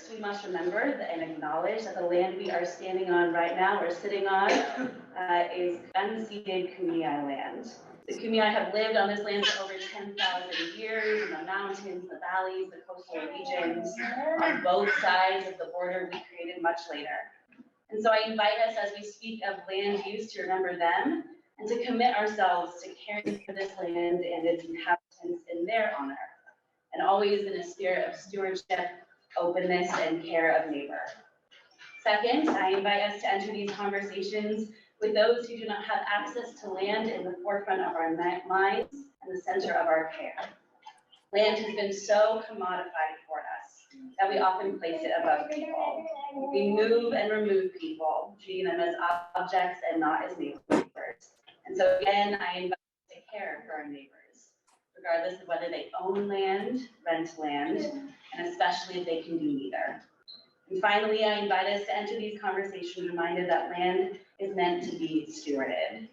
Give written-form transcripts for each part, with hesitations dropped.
First, we must remember and acknowledge that the land we are standing on right now, or sitting on, is unceded Kumeyaay land. The Kumeyaay have lived on this land for over 10,000 years in the mountains, the valleys, the coastal regions, on both sides of the border we created much later. And so I invite us, as we speak of land use, to remember them and to commit ourselves to caring for this land and its inhabitants in their honor, and always in a spirit of stewardship, openness, and care of neighbor. Second, I invite us to enter these conversations with those who do not have access to land in the forefront of our minds and the center of our care. Land has been so commodified for us that we often place it above people. We move and remove people, treating them as objects and not as neighbors. And so again, I invite us to care for our neighbors, regardless of whether they own land, rent land, and especially if they can do neither. And finally, I invite us to enter these conversations reminded that land is meant to be stewarded.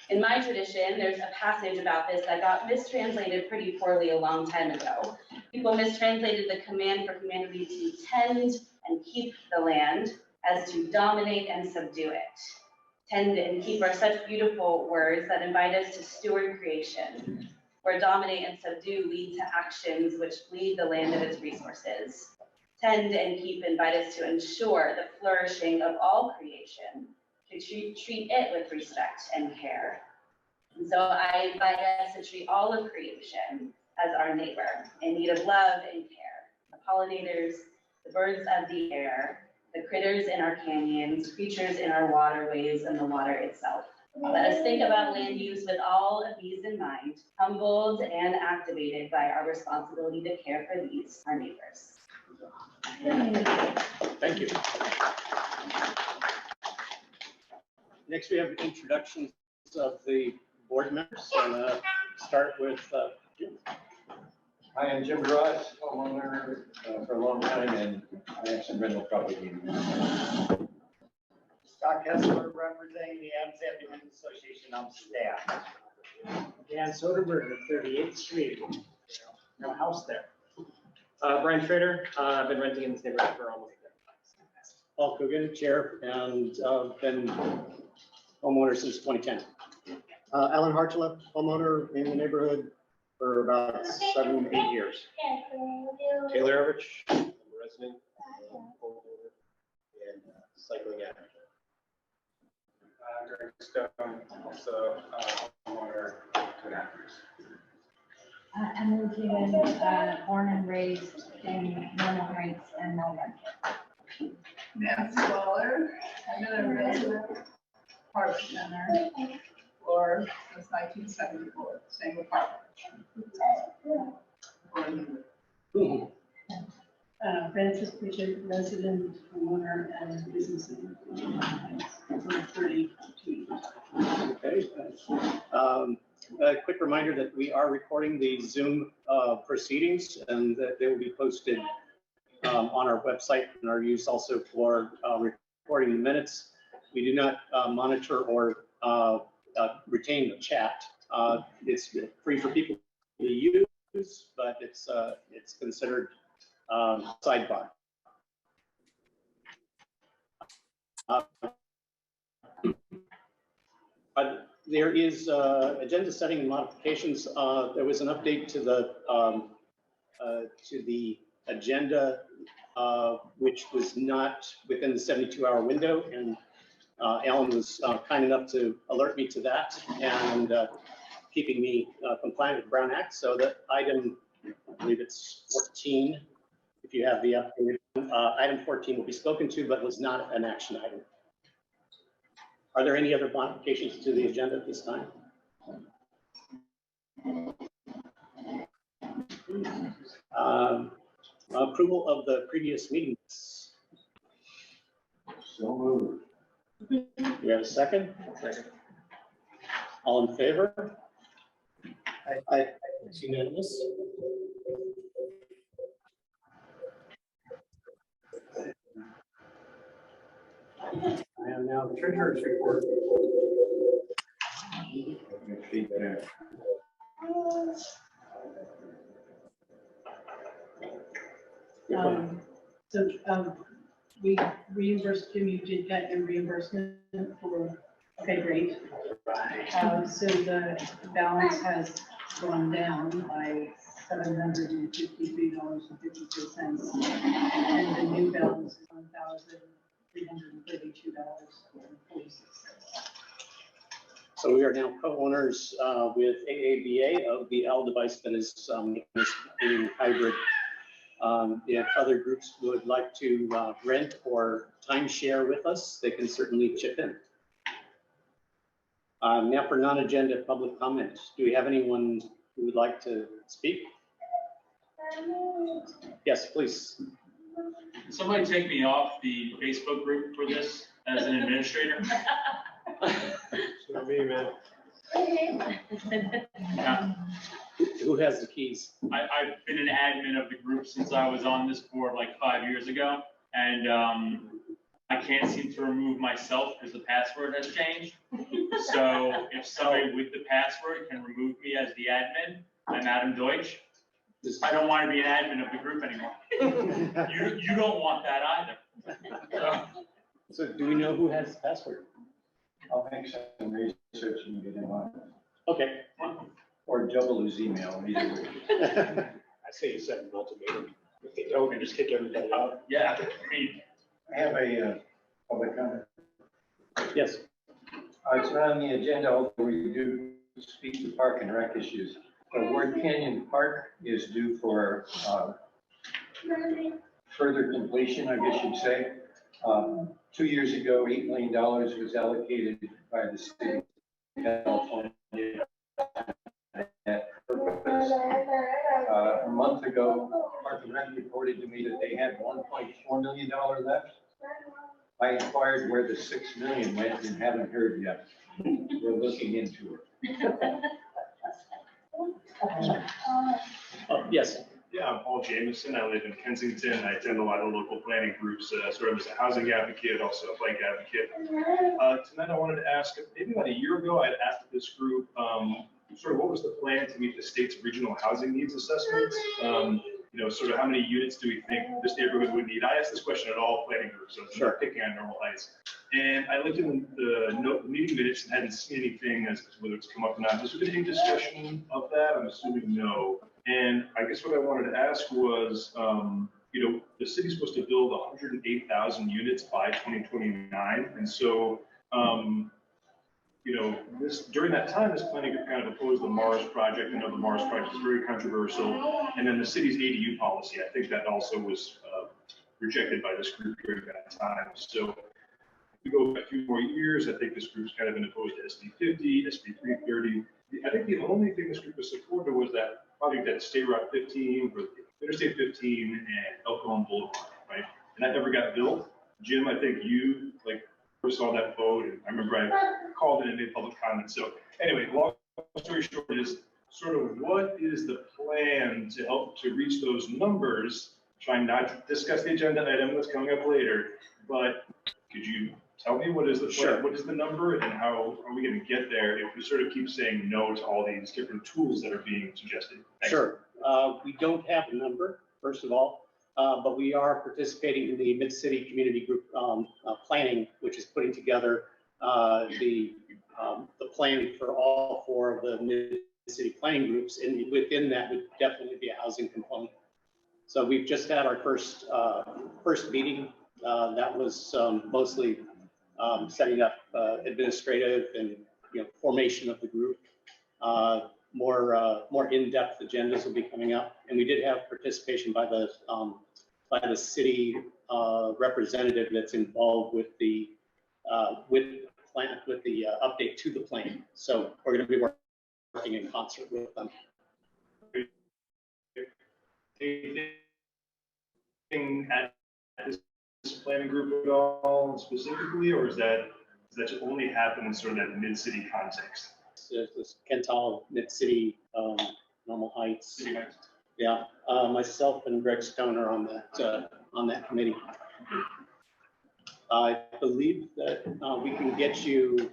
In my tradition, there's a passage about this that got mistranslated pretty poorly a long time ago. People mistranslated the command for humanity to tend and keep the land as to dominate and subdue it. Tend and keep are such beautiful words that invite us to steward creation, where dominate and subdue lead to actions which bleed the land of its resources. Tend and keep invite us to ensure the flourishing of all creation, to treat it with respect and care. And so I invite us to treat all of creation as our neighbor in need of love and care. The pollinators, the birds of the air, the critters in our canyons, creatures in our waterways, and the water itself. Let us think about land use with all of these in mind, humbled and activated by our responsibility to care for these, our neighbors. Thank you. Next, we have introductions of the board members. And start with Jim. Hi, I'm Jim Ross, homeowner for a long time, and I have some rental property. Scott Kessler, representing the Adams Avenue Association on staff. Dan Soderberg at 38th Street. No house there. Brian Schrader, I've been renting in this neighborhood for almost a decade. Paul Coogan, chair, and been homeowner since 2010. Alan Hartula, homeowner in the neighborhood for about 7, 8 years. Taylor Everich, I'm a resident, homeowner, and cycling advocate. Greg Stone, also homeowner, 2.5 years. Emily Keegan, born and raised in Normal Heights and Melbourne. Nancy Waller, I've been a resident apartment center for since 1974, same apartment. Francis Bridget, resident, homeowner, and business for 32 years. Okay. A quick reminder that we are recording the Zoom proceedings, and that they will be posted on our website and are used also for recording the minutes. We do not monitor or retain the chat. It's free for people to use, but it's considered sidebar. There is agenda setting and modifications. There was an update to the agenda, which was not within the 72-hour window, and Alan was kind enough to alert me to that and keeping me compliant with the Brown Act. So that item, I believe it's 14, if you have the update. Item 14 will be spoken to, but was not an action item. Are there any other modifications to the agenda at this time? Approval of the previous meetings. So moved. Do we have a second? Second. All in favor? Aye. It's unanimous. I am now the treasurer's report. So, we reimbursed Jim, you did get your reimbursement for, okay, great. So the balance has gone down by $753.53, and the new balance is $1,332.46. So we are now co-owners with AABA of the L device that is being hybrid. If other groups would like to rent or timeshare with us, they can certainly chip in. Now for non-agenda public comment. Do we have anyone who would like to speak? Yes, please. Somebody take me off the Facebook group for this as an administrator. It's not me, man. Yeah. Who has the keys? I've been an admin of the group since I was on this board like 5 years ago, and I can't seem to remove myself because the password has changed. So if somebody with the password can remove me as the admin, I'm Adam Deutsch. I don't want to be an admin of the group anymore. You don't want that either. So do we know who has the password? I'll make some research and get him on. Okay. Or double his email, either way. I say you set an ultimatum. If they don't, you just kick everybody out. Yeah, I mean, I have a public comment. Yes. It's not on the agenda, although we do speak to park and rec issues. Ward Canyon Park is due for further completion, I guess you'd say. 2 years ago, $8 million was allocated by the state of California. That purpose. A month ago, Park and Rec reported to me that they had $1.4 million left. I inquired where the $6 million went and haven't heard yet. We're looking into it. Oh, yes. Yeah, I'm Paul Jameson. I live in Kensington. I attend a lot of local planning groups, sort of as a housing advocate, also a bike advocate. Tonight I wanted to ask, maybe about a year ago, I had asked this group, sort of what was the plan to meet the state's regional housing needs assessments? Sort of how many units do we think this neighborhood would need? I asked this question at all planning groups, so Sure. picking on Normal Heights. And I looked in the meeting minutes and hadn't seen anything as to whether it's come up or not. Has there been any discussion of that? I'm assuming no. And I guess what I wanted to ask was, the city's supposed to build 108,000 units by 2029. And so, during that time, this planning group kind of opposed the Mars project. I know the Mars project is very controversial. And then the city's ADU policy, I think that also was rejected by this group during that time. So if we go back a few more years, I think this group's kind of been opposed to SB 50, SB 330. I think the only thing this group was supported was that project at State Route 15, for Interstate 15 and El Cajon Boulevard, right? And that never got built. Jim, I think you first saw that vote, and I remember I called in and made public comments. So anyway, long story short is sort of what is the plan to help to reach those numbers? Trying not to discuss the agenda item that's coming up later, but could you tell me what is the plan? Sure. What is the number, and how are we going to get there if we sort of keep saying no to all these different tools that are being suggested? Thanks. Sure. We don't have a number, first of all, but we are participating in the Mid-City Community Group planning, which is putting together the plan for all four of the Mid-City planning groups, and within that would definitely be a housing component. So we've just had our first meeting. That was mostly setting up administrative and formation of the group. More in-depth agendas will be coming up, and we did have participation by the city representative that's involved with the update to the plan. So we're going to be working in concert with them. Anything at this planning group at all specifically, or is that just only happen in sort of that mid-city context? This Kental, Mid-City, Normal Heights. City Heights. Yeah, myself and Greg Stone are on that committee. I believe that we can get you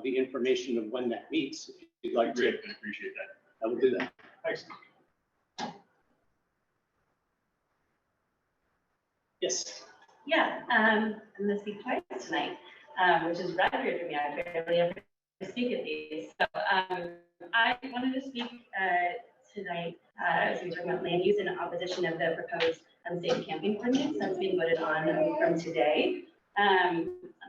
the information of when that meets, if you'd like to. Great, I appreciate that. I will do that. Thanks. Yes. Yeah, I'm gonna speak twice tonight, which is record for me. I barely ever speak at these. So, I wanted to speak, tonight, as we were talking about land use in opposition of the proposed unsafe camping ordinance that's being voted on from today. A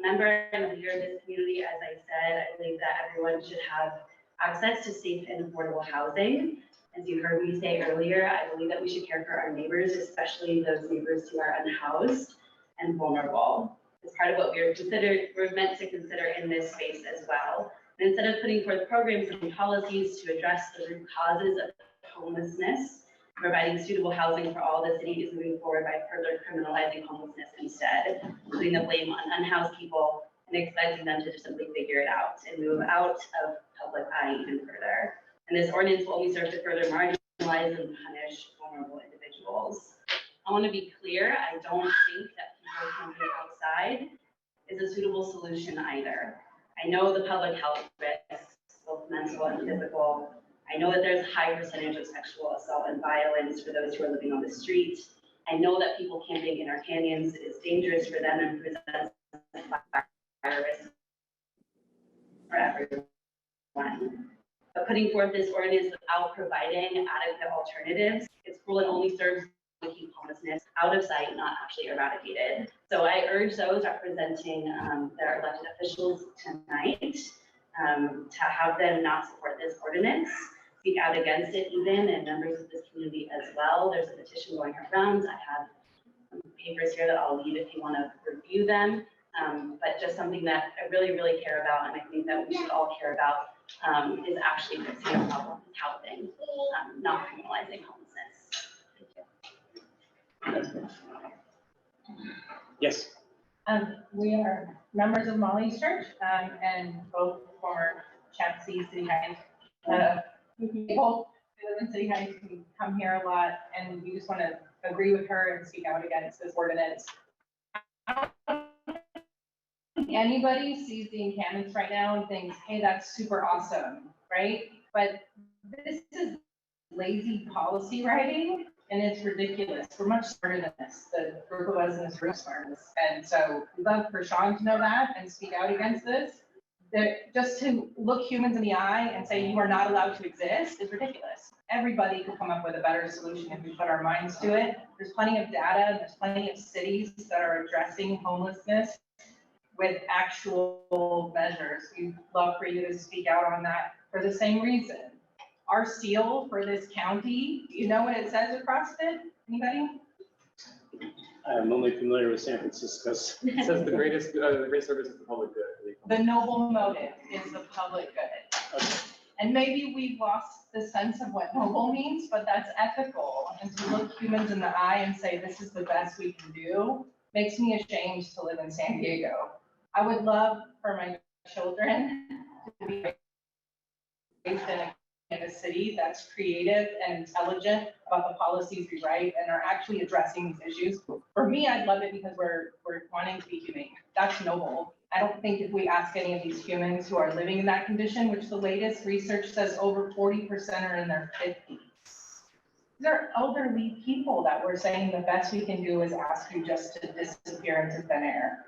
member and a leader of this community, as I said, I believe that everyone should have access to safe and affordable housing. As you heard me say earlier, I believe that we should care for our neighbors, especially those neighbors who are unhoused and vulnerable. It's part of what we're meant to consider in this space as well. And instead of putting forth programs and policies to address the root causes of homelessness, providing suitable housing for all, the city is moving forward by further criminalizing homelessness instead, putting the blame on unhoused people and expecting them to just simply figure it out and move out of public eye even further. And this ordinance will only serve to further marginalize and punish vulnerable individuals. I want to be clear, I don't think that people camping outside is a suitable solution either. I know the public health risks, both mental and physical. I know that there's a high percentage of sexual assault and violence for those who are living on the street. I know that people camping in our canyons is dangerous for them and presents fire risk for everyone. But putting forth this ordinance without providing adequate alternatives, it's cruel and only serves to keep homelessness out of sight, not actually eradicated. So I urge those representing their elected officials tonight to have them not support this ordinance, speak out against it even, and members of this community as well. There's a petition going around. I have some papers here that I'll leave if you want to review them. But just something that I really, really care about, and I think that we should all care about, is actually fixing the problem with housing, not criminalizing homelessness. Thank you. Yes. We are members of Molly's church, and both former Chatsey City Heights people who live in City Heights who come here a lot, and we just want to agree with her and speak out against this ordinance. Anybody sees the encampments right now and thinks, hey, that's super awesome, right? But this is lazy policy writing, and it's ridiculous. We're much smarter than this. The group of us in this room is smarter than this. And so we'd love for Sean to know that and speak out against this. That just to look humans in the eye and say you are not allowed to exist is ridiculous. Everybody could come up with a better solution if we put our minds to it. There's plenty of data, and there's plenty of cities that are addressing homelessness with actual measures. We'd love for you to speak out on that for the same reason. Our seal for this county, you know what it says across it? Anybody? I'm only familiar with San Francisco's. It says the greatest service is the public good. The noble motive is the public good. Okay. And maybe we've lost the sense of what noble means, but that's ethical. And to look humans in the eye and say, this is the best we can do, makes me ashamed to live in San Diego. I would love for my children to be raised in a city that's creative and intelligent about the policies we write and are actually addressing these issues. For me, I'd love it because we're wanting to be humane. That's noble. I don't think if we ask any of these humans who are living in that condition, which the latest research says over 40% are in their 50s. These are elderly people that we're saying the best we can do is ask you just to disappear into thin air.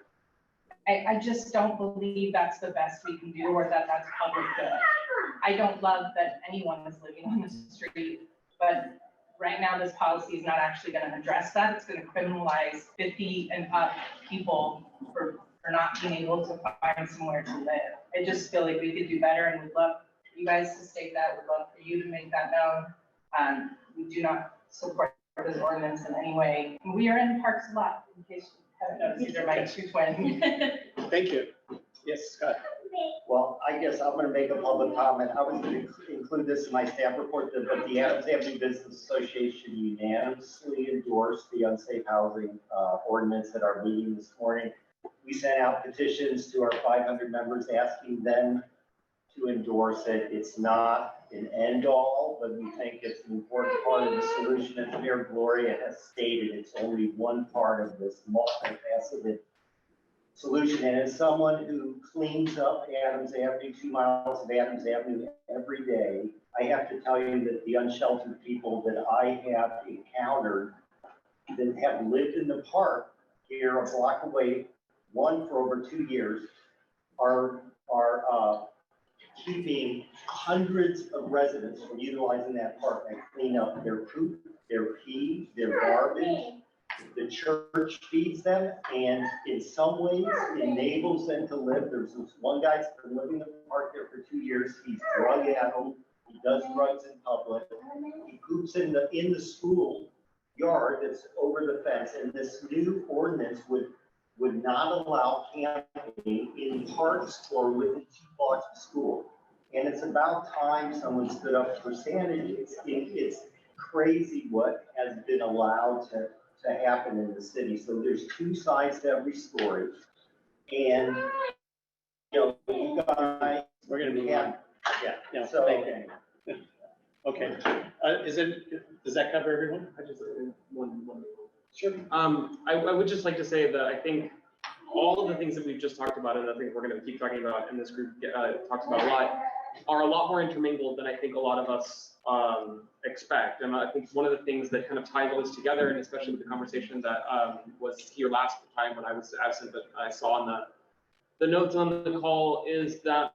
I just don't believe that's the best we can do, or that that's public good. I don't love that anyone is living on the street, but right now this policy is not actually going to address that. It's going to criminalize 50 and up people for not being able to find somewhere to live. I just feel like we could do better, and we'd love for you guys to state that. We'd love for you to make that known. We do not support this ordinance in any way. And we are in parks a lot, in case you haven't noticed. These are my two twins. Thank you. Yes, Scott. Well, I guess I'm gonna make a public comment. I was gonna include this in my staff report, but the Adams Avenue Business Association unanimously endorsed the unsafe housing ordinance at our meeting this morning. We sent out petitions to our 500 members asking them to endorse it. It's not an end all, but we think it's an important part of the solution. As Mayor Gloria has stated, it's only one part of this multifaceted solution. And as someone who cleans up Adams Avenue, 2 miles of Adams Avenue every day, I have to tell you that the unsheltered people that I have encountered that have lived in the park here a block away, one for over 2 years, are keeping hundreds of residents from utilizing that park and clean up their poop, their pee, their garbage. The church feeds them, and in some ways enables them to live. There's this one guy that's been living in the park there for 2 years. He's drug addled. He does drugs in public. He poops in the school yard that's over the fence, and this new ordinance would not allow camping in parks or within 2 blocks of school. And it's about time someone stood up for sanity. It's crazy what has been allowed to happen in the city. So there's 2 sides to every story. And, you guys, We're gonna move on. Yeah, So- thank you. Okay, does that cover everyone? I just, one. Sure. I would just like to say that I think all of the things that we've just talked about, and I think we're going to keep talking about, and this group talks about a lot, are a lot more intermingled than I think a lot of us expect. And I think one of the things that kind of ties all this together, and especially with the conversation that was here last time when I was absent, but I saw on the notes on the call, is that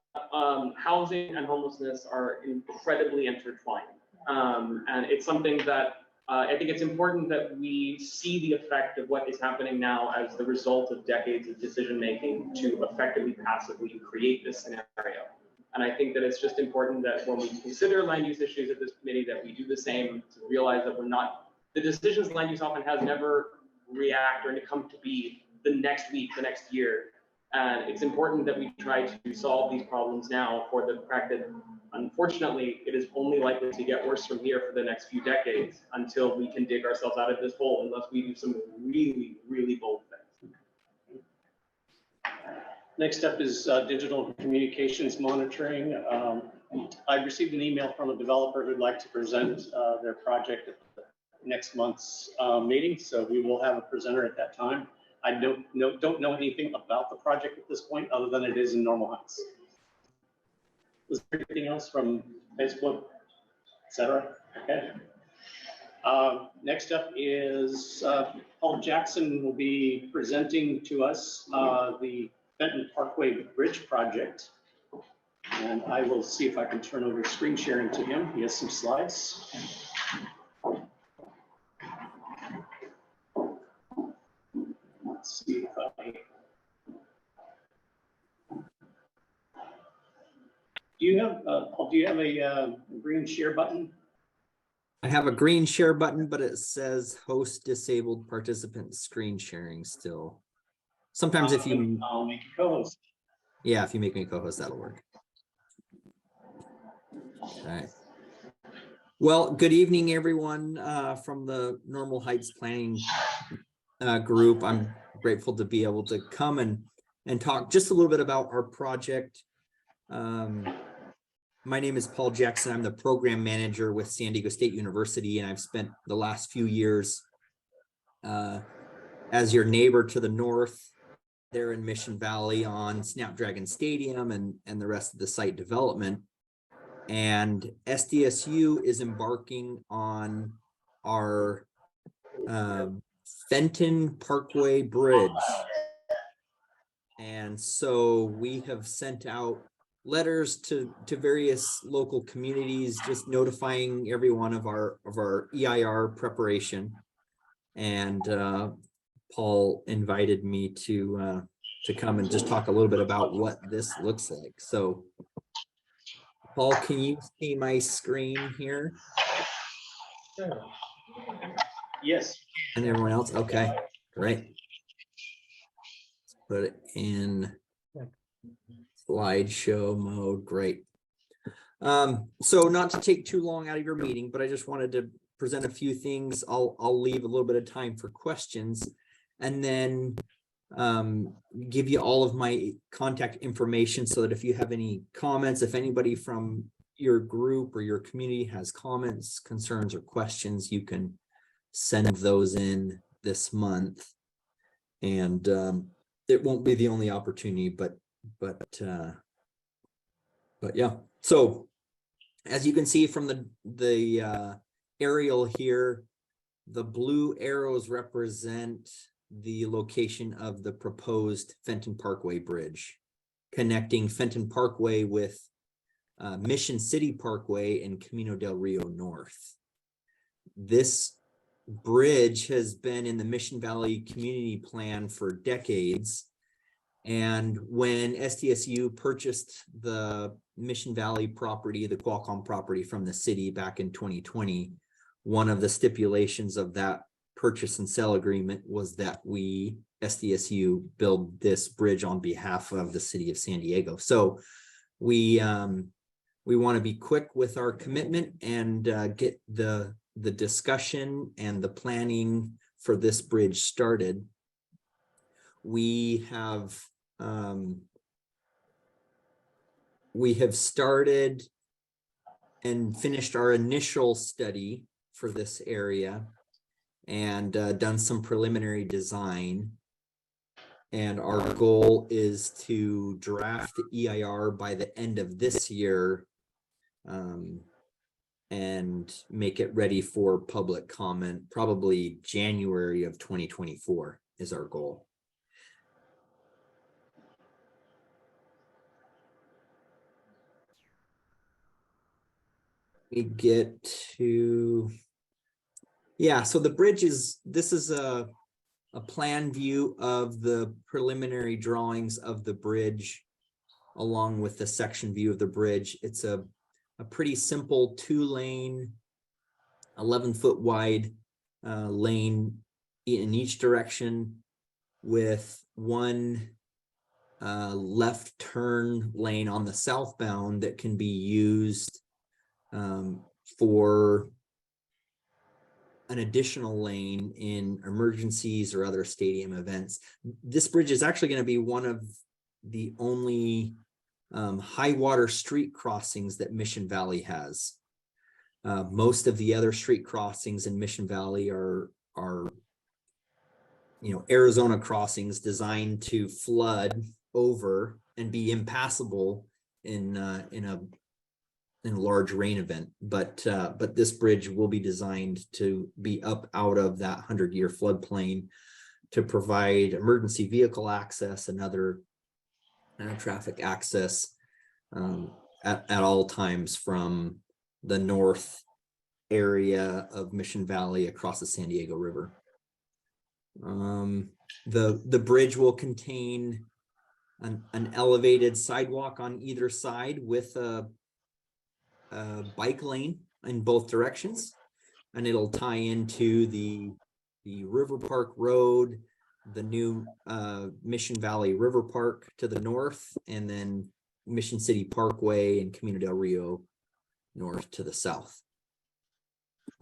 housing and homelessness are incredibly intertwined. And it's something that I think it's important that we see the effect of what is happening now as the result of decades of decision-making to effectively, passively create this scenario. And I think that it's just important that when we consider land use issues at this committee, that we do the same, to realize that we're not, the decisions land use often has never react or to come to be the next week, the next year. And it's important that we try to solve these problems now, for the fact that unfortunately it is only likely to get worse from here for the next few decades until we can dig ourselves out of this hole, unless we do some really, really bold things. Next up is digital communications monitoring. I received an email from a developer who'd like to present their project at next month's meeting, so we will have a presenter at that time. I don't know anything about the project at this point, other than it is in Normal Heights. Was there anything else from Facebook, et cetera? Okay. Next up is Paul Jackson will be presenting to us the Fenton Parkway Bridge project. And I will see if I can turn over screen sharing to him. He has some slides. Let's see if I... Do you have a green share button? I have a green share button, but it says host disabled participant screen sharing still. Sometimes if you... I'll make you co-host. Yeah, if you make me co-host, that'll work. All right. Well, good evening, everyone from the Normal Heights Planning group. I'm grateful to be able to come and talk just a little bit about our project. My name is Paul Jackson. I'm the program manager with San Diego State University, and I've spent the last few years as your neighbor to the north there in Mission Valley on Snapdragon Stadium and the rest of the site development. And SDSU is embarking on our Fenton Parkway Bridge. And so we have sent out letters to various local communities, just notifying everyone of our EIR preparation. And Paul invited me to come and just talk a little bit about what this looks like. So Paul, can you see my screen here? Yes. And everyone else? Okay, great. Let's put it in slideshow mode. Great. So not to take too long out of your meeting, but I just wanted to present a few things. I'll leave a little bit of time for questions, and then give you all of my contact information so that if you have any comments, if anybody from your group or your community has comments, concerns, or questions, you can send those in this month. And it won't be the only opportunity, but yeah. So as you can see from the aerial here, The blue arrows represent the location of the proposed Fenton Parkway Bridge, connecting Fenton Parkway with Mission City Parkway and Camino del Rio North. This bridge has been in the Mission Valley Community Plan for decades. And when SDSU purchased the Mission Valley property, the Qualcomm property from the city back in 2020, one of the stipulations of that purchase and sale agreement was that we, SDSU, build this bridge on behalf of the city of San Diego. So we want to be quick with our commitment and get the discussion and the planning for this bridge started. We have started and finished our initial study for this area and done some preliminary design. And our goal is to draft the EIR by the end of this year and make it ready for public comment, probably January of 2024 is our goal. We get to, yeah, so the bridge is, this is a plan view of the preliminary drawings of the bridge along with the section view of the bridge. It's a pretty simple 2-lane, 11-foot wide lane in each direction with one left turn lane on the southbound that can be used for an additional lane in emergencies or other stadium events. This bridge is actually going to be one of the only high water street crossings that Mission Valley has. Most of the other street crossings in Mission Valley are Arizona crossings designed to flood over and be impassable in a large rain event, but this bridge will be designed to be up out of that 100-year floodplain to provide emergency vehicle access and other traffic access at all times from the north area of Mission Valley across the San Diego River. The bridge will contain an elevated sidewalk on either side with a bike lane in both directions, and it'll tie into the River Park Road, the new Mission Valley River Park to the north, and then Mission City Parkway and Camino del Rio north to the south.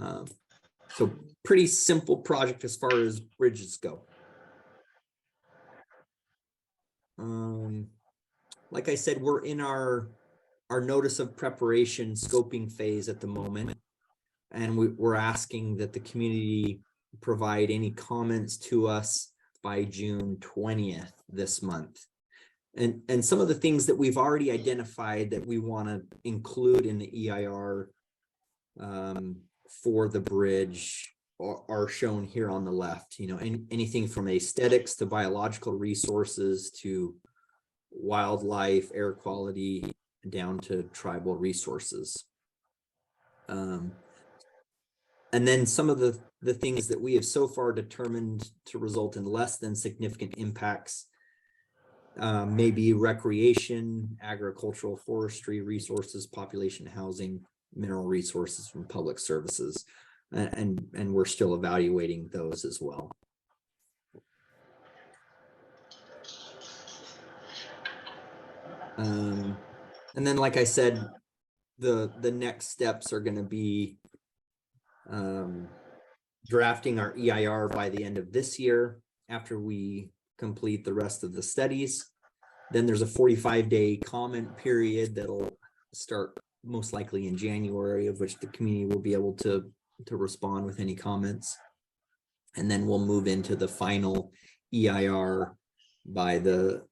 So pretty simple project as far as bridges go. Like I said, we're in our notice of preparation scoping phase at the moment, and we're asking that the community provide any comments to us by June 20th this month. And some of the things that we've already identified that we want to include in the EIR for the bridge are shown here on the left. Anything from aesthetics to biological resources to wildlife, air quality, down to tribal resources. And then some of the things that we have so far determined to result in less than significant impacts maybe recreation, agricultural, forestry resources, population housing, mineral resources from public services. And we're still evaluating those as well. And then, like I said, the next steps are going to be drafting our EIR by the end of this year after we complete the rest of the studies. Then there's a 45-day comment period that'll start most likely in January, of which the community will be able to respond with any comments. And then we'll move into the final EIR by the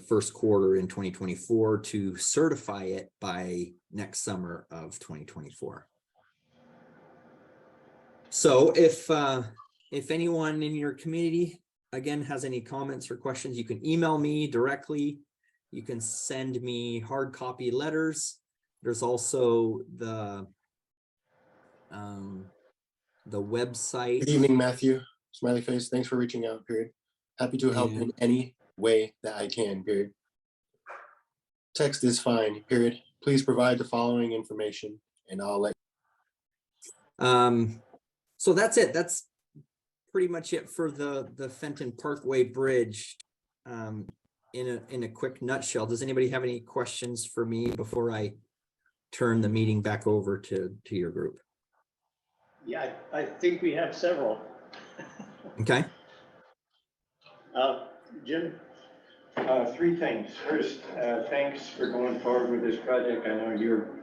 first quarter in 2024 to certify it by next summer of 2024. So if anyone in your community, again, has any comments or questions, you can email me directly. You can send me hard copy letters. There's also the website. Good evening, Matthew. Smiley face. Thanks for reaching out, period. Happy to help in any way that I can, period. Text is fine, period. Please provide the following information and I'll let so that's it. That's pretty much it for the Fenton Parkway Bridge. In a quick nutshell, does anybody have any questions for me before I turn the meeting back over to your group? Yeah, I think we have several. Okay. Jim? Three things. First, thanks for going forward with this project. I know you're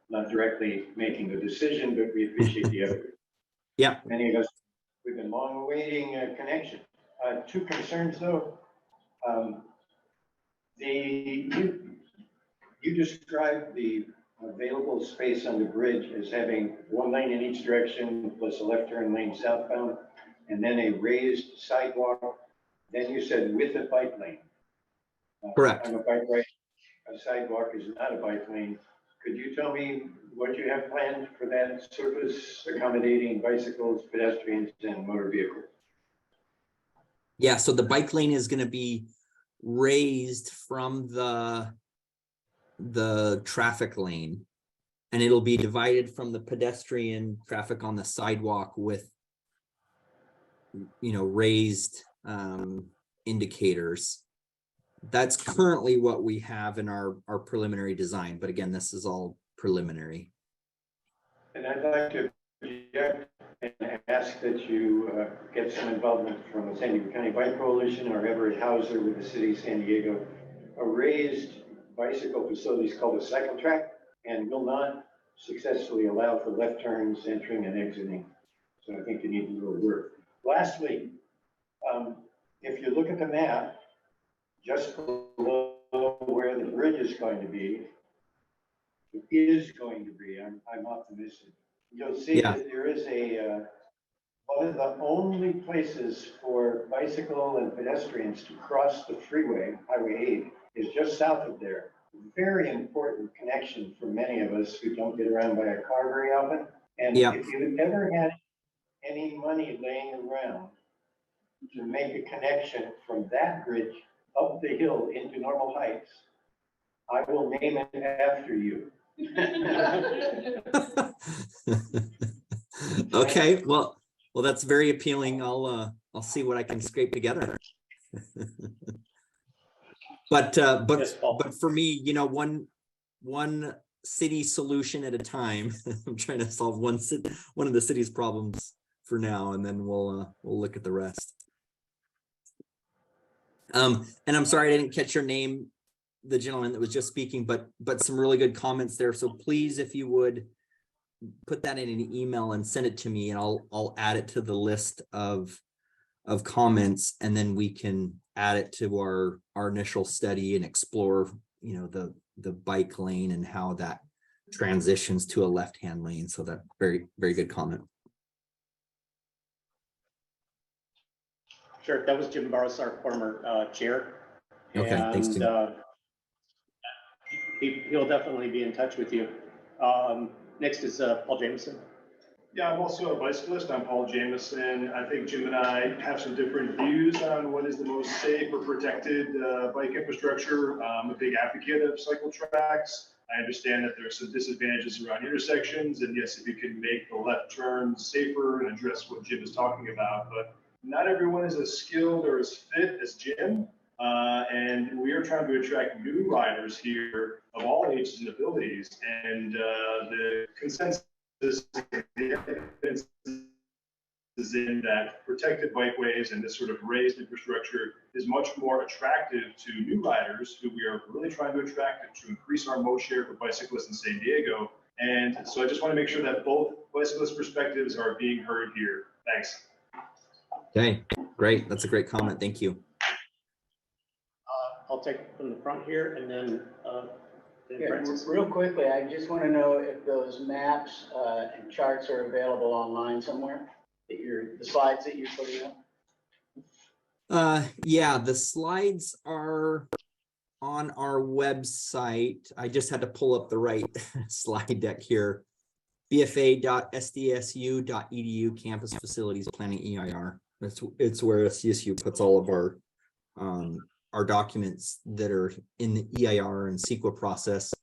not directly making the decision, but we appreciate the effort. Yeah. Many of us, we've been long awaiting a connection. Two concerns though. You described the available space on the bridge as having one lane in each direction plus a left turn lane southbound and then a raised sidewalk. Then you said with a bike lane. Correct. I'm a bike rider. A sidewalk is not a bike lane. Could you tell me what you have planned for that surface accommodating bicycles, pedestrians, and motor vehicles? Yeah, so the bike lane is going to be raised from the traffic lane, and it'll be divided from the pedestrian traffic on the sidewalk with, raised indicators. That's currently what we have in our preliminary design, but again, this is all preliminary. And I'd like to object and ask that you get some involvement from the San Diego County Bike Coalition or Everett Hauser with the city of San Diego. A raised bicycle facility is called a cycle track and will not successfully allow for left turns, entering and exiting. So I think you need a little work. Lastly, if you look at the map, just below where the bridge is going to be, I'm optimistic. You'll see that there is one of the only places for bicycle and pedestrians to cross the freeway, Highway 8, is just south of there. Very important connection for many of us who don't get around by a car very often. And if you've ever had any money laying around to make a connection from that bridge up the hill into Normal Heights, I will name it after you. Okay, well, that's very appealing. I'll see what I can scrape together. But for me, one city solution at a time. I'm trying to solve one of the city's problems for now, and then we'll look at the rest. And I'm sorry I didn't catch your name, the gentleman that was just speaking, but some really good comments there. So please, if you would put that in an email and send it to me, and I'll add it to the list of comments, and then we can add it to our initial study and explore, the bike lane and how that transitions to a left-hand lane. So that very, very good comment. Sure, that was Jim Barros, our former chair. Okay, thanks, Jim. He'll definitely be in touch with you. Next is Paul Jameson. Yeah, I'm also a bicyclist. I'm Paul Jameson. I think Jim and I have some different views on what is the most safe or protected bike infrastructure. I'm a big advocate of cycle tracks. I understand that there are some disadvantages around intersections, and yes, if you can make the left turns safer and address what Jim is talking about, but not everyone is as skilled or as fit as Jim. And we are trying to attract new riders here of all ages and abilities. And the consensus, the evidence is in that protected bikeways and this sort of raised infrastructure is much more attractive to new riders who we are really trying to attract to increase our mode share for bicyclists in San Diego. And so I just want to make sure that both bicyclist perspectives are being heard here. Thanks. Okay, great. That's a great comment. Thank you. I'll take it from the front here, and then Francis. Real quickly, I just want to know if those maps and charts are available online somewhere. the slides that you're putting up? Yeah, the slides are on our website. I just had to pull up the right slide deck here. bfa.sdsu.edu campus facilities planning EIR. It's where SDSU puts all of our documents that are in the EIR and CEQA process.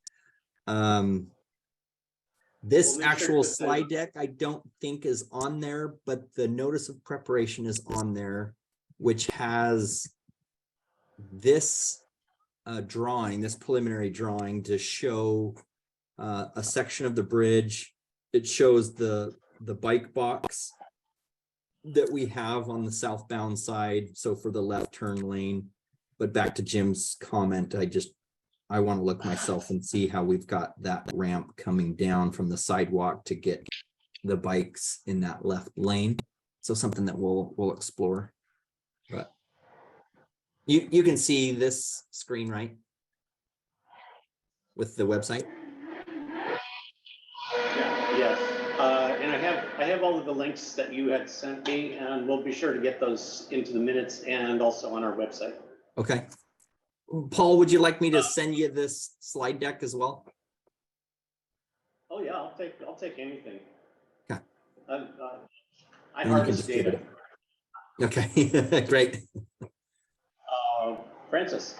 This actual slide deck, I don't think is on there, but the notice of preparation is on there, which has this drawing, this preliminary drawing to show a section of the bridge. It shows the bike box that we have on the southbound side. So for the left turn lane, but back to Jim's comment, I want to look myself and see how we've got that ramp coming down from the sidewalk to get the bikes in that left lane. So something that we'll explore. But you can see this screen, right? With the website. Yeah, yes. And I have all of the links that you had sent me, and we'll be sure to get those into the minutes and also on our website. Okay. Paul, would you like me to send you this slide deck as well? Oh yeah, I'll take anything. Okay. I harvest data. Okay, great. Francis.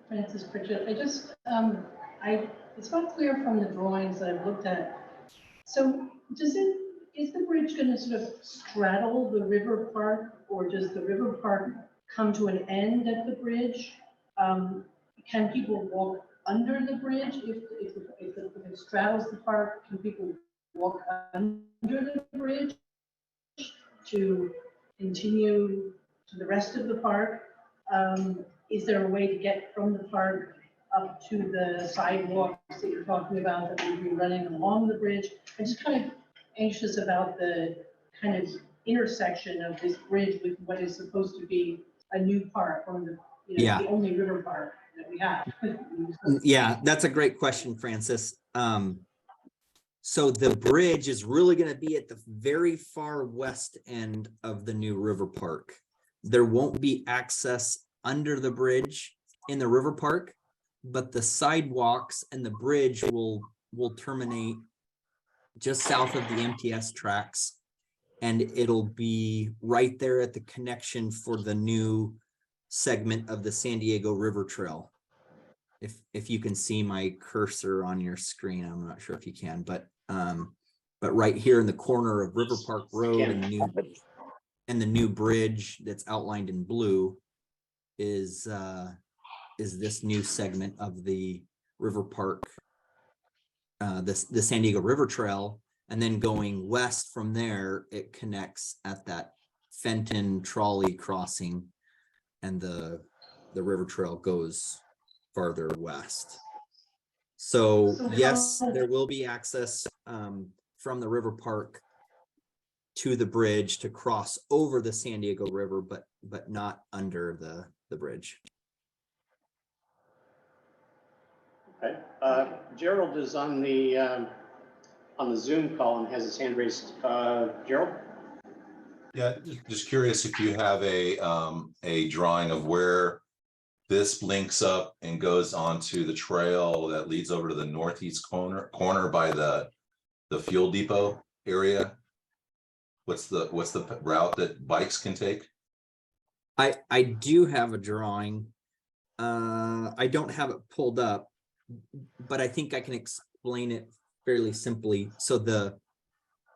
Francis Pritchett. It's not clear from the drawings that I've looked at. So is the bridge going to sort of straddle the river park, or does the river park come to an end at the bridge? Can people walk under the bridge if it straddles the park? Can people walk under the bridge to continue to the rest of the park? Is there a way to get from the park up to the sidewalks that you're talking about that would be running along the bridge? I'm just kind of anxious about the kind of intersection of this bridge with what is supposed to be a new park, or the only river park that we have. Yeah, that's a great question, Francis. So the bridge is really going to be at the very far west end of the new river park. There won't be access under the bridge in the river park, but the sidewalks and the bridge will terminate just south of the MTS tracks, and it'll be right there at the connection for the new segment of the San Diego River Trail. If you can see my cursor on your screen, I'm not sure if you can, but right here in the corner of River Park Road and the new bridge that's outlined in blue is this new segment of the River Park, the San Diego River Trail. And then going west from there, it connects at that Fenton trolley crossing, and the river trail goes farther west. So yes, there will be access from the river park to the bridge to cross over the San Diego River, but not under the bridge. Okay. Gerald is on the Zoom call and has his hand raised. Gerald? Yeah, just curious if you have a drawing of where this links up and goes onto the trail that leads over to the northeast corner by the fuel depot area. What's the route that bikes can take? I do have a drawing. I don't have it pulled up, but I think I can explain it fairly simply. So the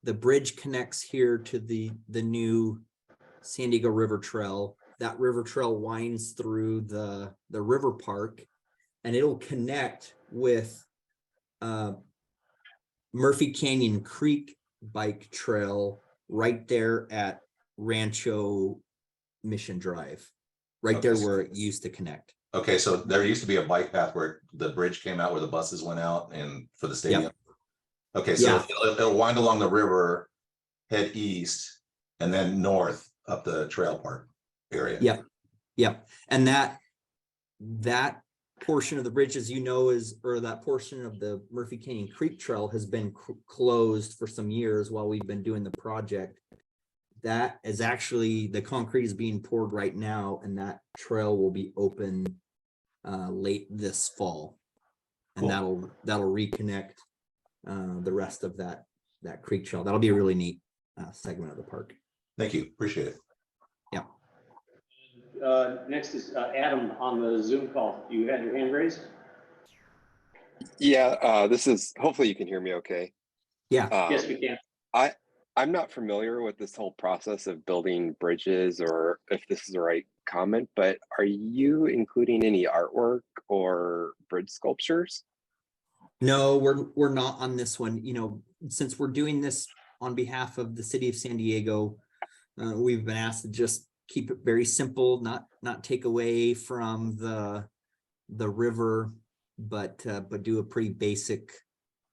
bridge connects here to the new San Diego River Trail. That river trail winds through the river park, and it'll connect with Murphy Canyon Creek bike trail right there at Rancho Mission Drive, right there where it used to connect. Okay, so there used to be a bike path where the bridge came out, where the buses went out and for the stadium. Yep. Okay, so it'll wind along the river, head east, and then north up the trail park area. Yep. And that portion of the bridge, as you know, or that portion of the Murphy Canyon Creek Trail has been closed for some years while we've been doing the project. That is actually, the concrete is being poured right now, and that trail will be open late this fall. And that'll reconnect the rest of that creek trail. That'll be a really neat segment of the park. Thank you. Appreciate it. Yeah. Next is Adam on the Zoom call. You had your hand raised? Yeah, this is, hopefully you can hear me okay. Yeah. Yes, we can. I'm not familiar with this whole process of building bridges, or if this is the right comment, but are you including any artwork or bridge sculptures? No, we're not on this one. You know, since we're doing this on behalf of the city of San Diego, we've been asked to just keep it very simple, not take away from the river, but do a pretty basic,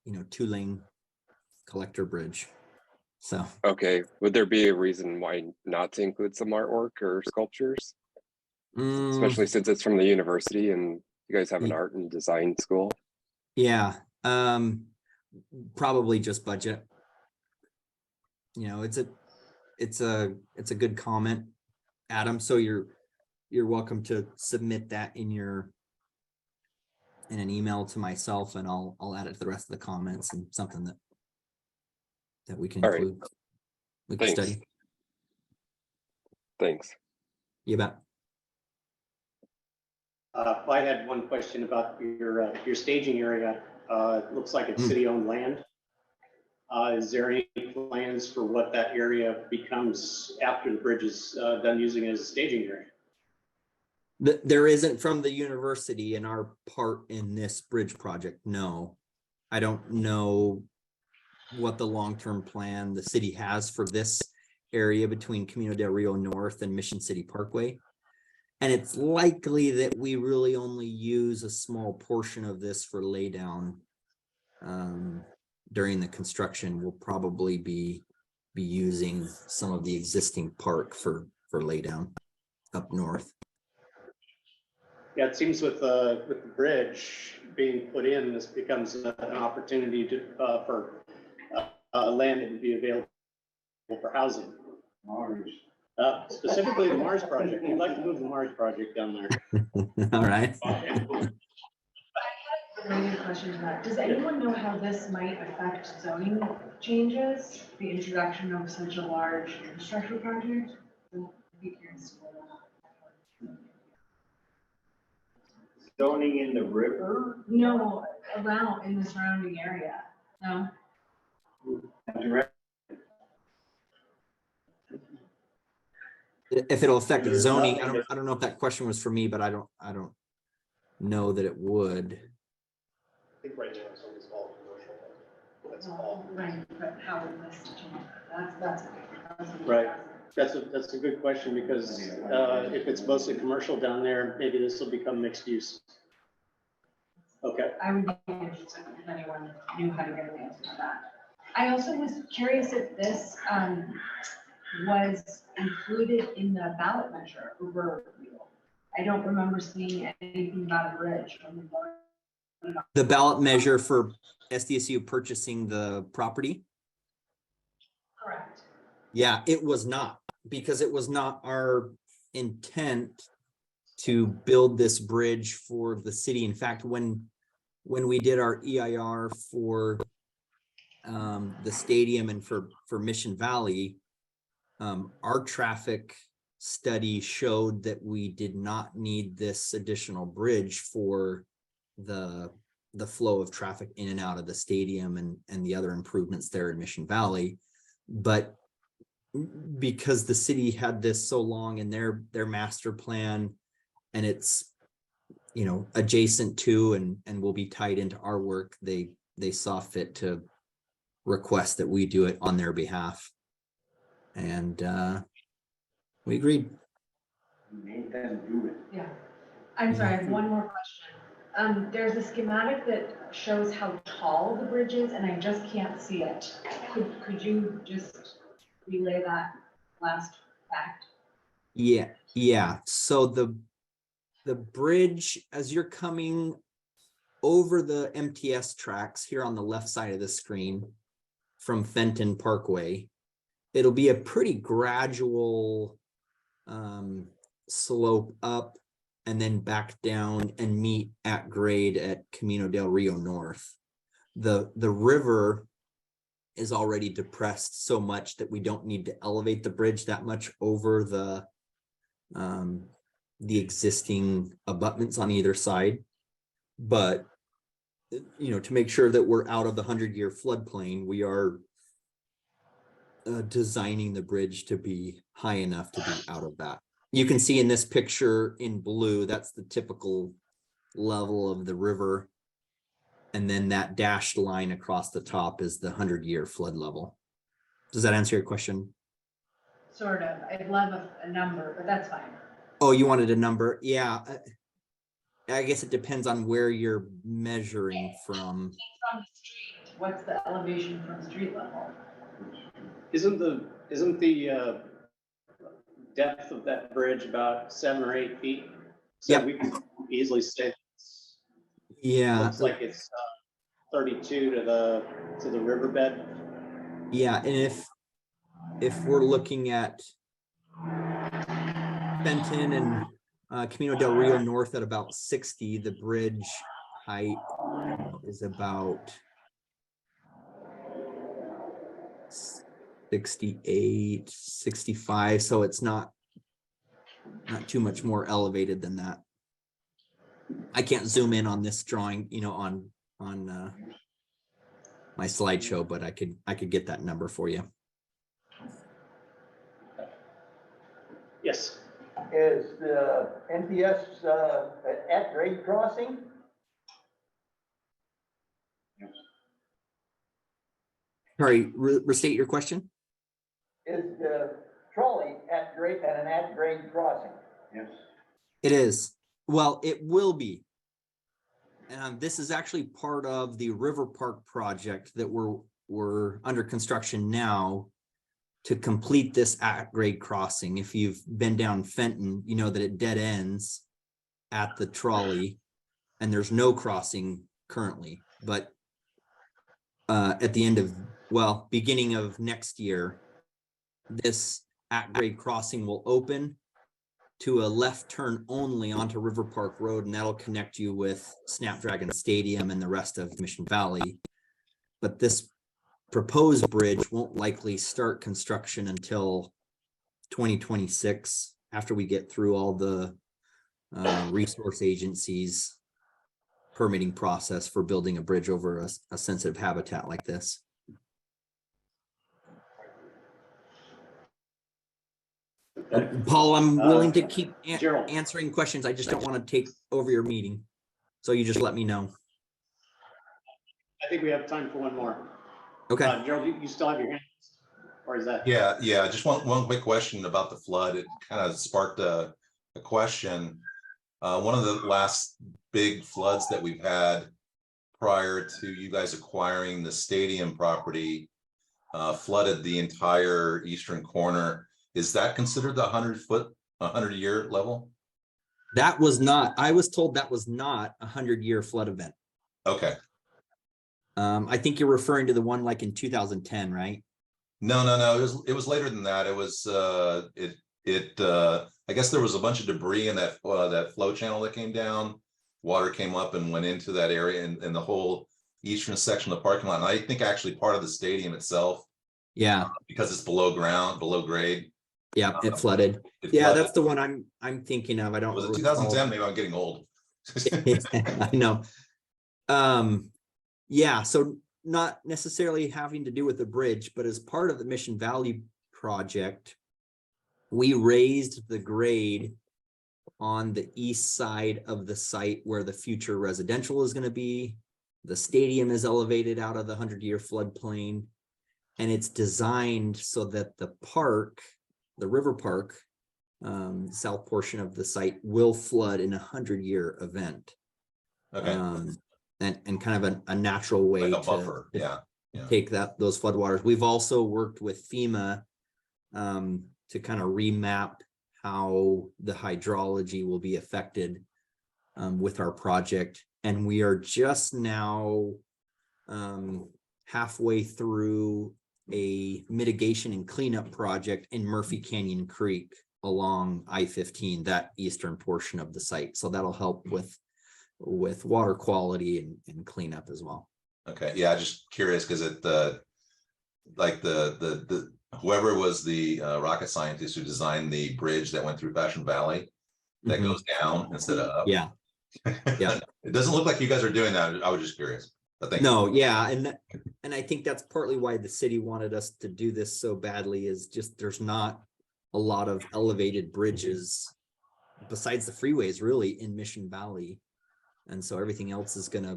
you know, 2-lane collector bridge. So Okay, would there be a reason why not to include some artwork or sculptures? Especially since it's from the university and you guys have an art and design school. Yeah, probably just budget. You know, it's a good comment, Adam. So you're welcome to submit that in an email to myself, and I'll add it to the rest of the comments, and something that we can include. We can study. Thanks. You bet. I had one question about your staging area. It looks like it's city-owned land. Is there any plans for what that area becomes after the bridge is done using it as a staging area? There isn't from the university in our part in this bridge project. No, I don't know what the long-term plan the city has for this area between Camino del Rio North and Mission City Parkway. And it's likely that we really only use a small portion of this for laydown during the construction. We'll probably be using some of the existing park for laydown up north. Yeah, it seems with the bridge being put in, this becomes an opportunity for land that would be available for housing. Mars. Specifically the Mars project. We'd like to move the Mars project down there. I All right. had a related question to that. Does anyone know how this might affect zoning changes? The introduction of such a large infrastructure project? I'd be curious. Zoning in the river? No, around in the surrounding area. No. If it'll affect the zoning, I don't know if that question was for me, but I don't know that it would. I think right now it's always all commercial. That's all. Right, but how would this change? That's Right. That's a good question, because if it's mostly commercial down there, maybe this will become mixed use. Okay. I would be interested if anyone knew how to get an answer to that. I also was curious if this was included in the ballot measure overview. I don't remember seeing anything about a bridge. The ballot measure for SDSU purchasing the property? Correct. Yeah, it was not, because it was not our intent to build this bridge for the city. In fact, when we did our EIR for the stadium and for Mission Valley, our traffic study showed that we did not need this additional bridge for the flow of traffic in and out of the stadium and the other improvements there in Mission Valley. But because the city had this so long in their master plan, and it's, you know, adjacent to and will be tied into our work, they saw fit to request that we do it on their behalf. And we agreed. Yeah. I'm sorry, I have one more question. There's a schematic that shows how tall the bridge is, and I just can't see it. Could you just relay that last fact? Yeah. So the bridge, as you're coming over the MTS tracks here on the left side of the screen from Fenton Parkway, it'll be a pretty gradual slope up and then back down and meet at grade at Camino del Rio North. The river is already depressed so much that we don't need to elevate the bridge that much over the existing abutments on either side. But, you know, to make sure that we're out of the 100-year floodplain, we are designing the bridge to be high enough to be out of that. You can see in this picture in blue, that's the typical level of the river. And then that dashed line across the top is the 100-year flood level. Does that answer your question? Sort of. I'd love a number, but that's fine. Oh, you wanted a number? Yeah. I guess it depends on where you're measuring from. From the street, what's the elevation from street level? Isn't the depth of that bridge about 7 or 8 feet? So Yep. we can easily say Yeah. looks like it's 32 to the riverbed. Yeah, and if we're looking at Fenton and Camino del Rio North at about 60, the bridge height is about 68, 65, so it's not too much more elevated than that. I can't zoom in on this drawing, you know, on my slideshow, but I could get that number for you. Yes. Is the NPS at grade crossing? Sorry, restate your question. Is the trolley at grade crossing? Yes. It is. Well, it will be. This is actually part of the River Park project that we're under construction now to complete this at-grade crossing. If you've been down Fenton, you know that it dead ends at the trolley and there's no crossing currently. But at the end of, well, beginning of next year, this at-grade crossing will open to a left turn only onto River Park Road, and that'll connect you with Snapdragon Stadium and the rest of Mission Valley. But this proposed bridge won't likely start construction until 2026, after we get through all the resource agencies permitting process for building a bridge over a sensitive habitat like this. Paul, I'm willing to keep answering questions. I just don't want to take over your meeting. So you just let me know. I think we have time for one more. Okay. Gerald, you still have your hand? Or is that? Yeah. Just one quick question about the flood. It kind of sparked a question. One of the last big floods that we've had prior to you guys acquiring the stadium property flooded the entire eastern corner. Is that considered the 100-year level? That was not. I was told that was not a 100-year flood event. Okay. I think you're referring to the one like in 2010, right? No. It was later than that. It was I guess there was a bunch of debris in that flow channel that came down. Water came up and went into that area and the whole eastern section of the parking lot. And I think actually part of the stadium itself. Yeah. Because it's below ground, below grade. Yeah, it flooded. Yeah, that's the one I'm thinking of. I don't. Was it 2010? Maybe I'm getting old. I know. Yeah, so not necessarily having to do with the bridge, but as part of the Mission Valley project, we raised the grade on the east side of the site where the future residential is going to be. The stadium is elevated out of the 100-year floodplain, and it's designed so that the park, the River Park, south portion of the site will flood in a 100-year event. Okay. And kind of a natural way like a buffer. Yeah. Take those floodwaters. We've also worked with FEMA to kind of remap how the hydrology will be affected with our project. And we are just now halfway through a mitigation and cleanup project in Murphy Canyon Creek along I-15, that eastern portion of the site. So that'll help with water quality and cleanup as well. Okay, yeah, just curious because the whoever was the rocket scientist who designed the bridge that went through Fashion Valley that goes down instead of up. Yeah. Yeah. It doesn't look like you guys are doing that. I was just curious. But thank No, you. yeah, and I think that's partly why the city wanted us to do this so badly, is just there's not a lot of elevated bridges besides the freeways really in Mission Valley. And so everything else is gonna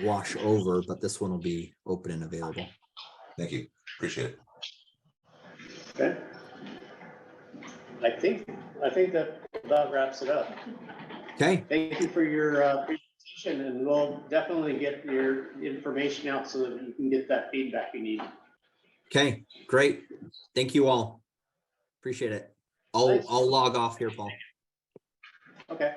wash over, but this one will be open and available. Thank you. Appreciate it. Okay. I think that about wraps it up. Okay. Thank you for your presentation, and we'll definitely get your information out so that you can get that feedback you need. Okay, great. Thank you all. Appreciate it. I'll log off here, Paul. Okay.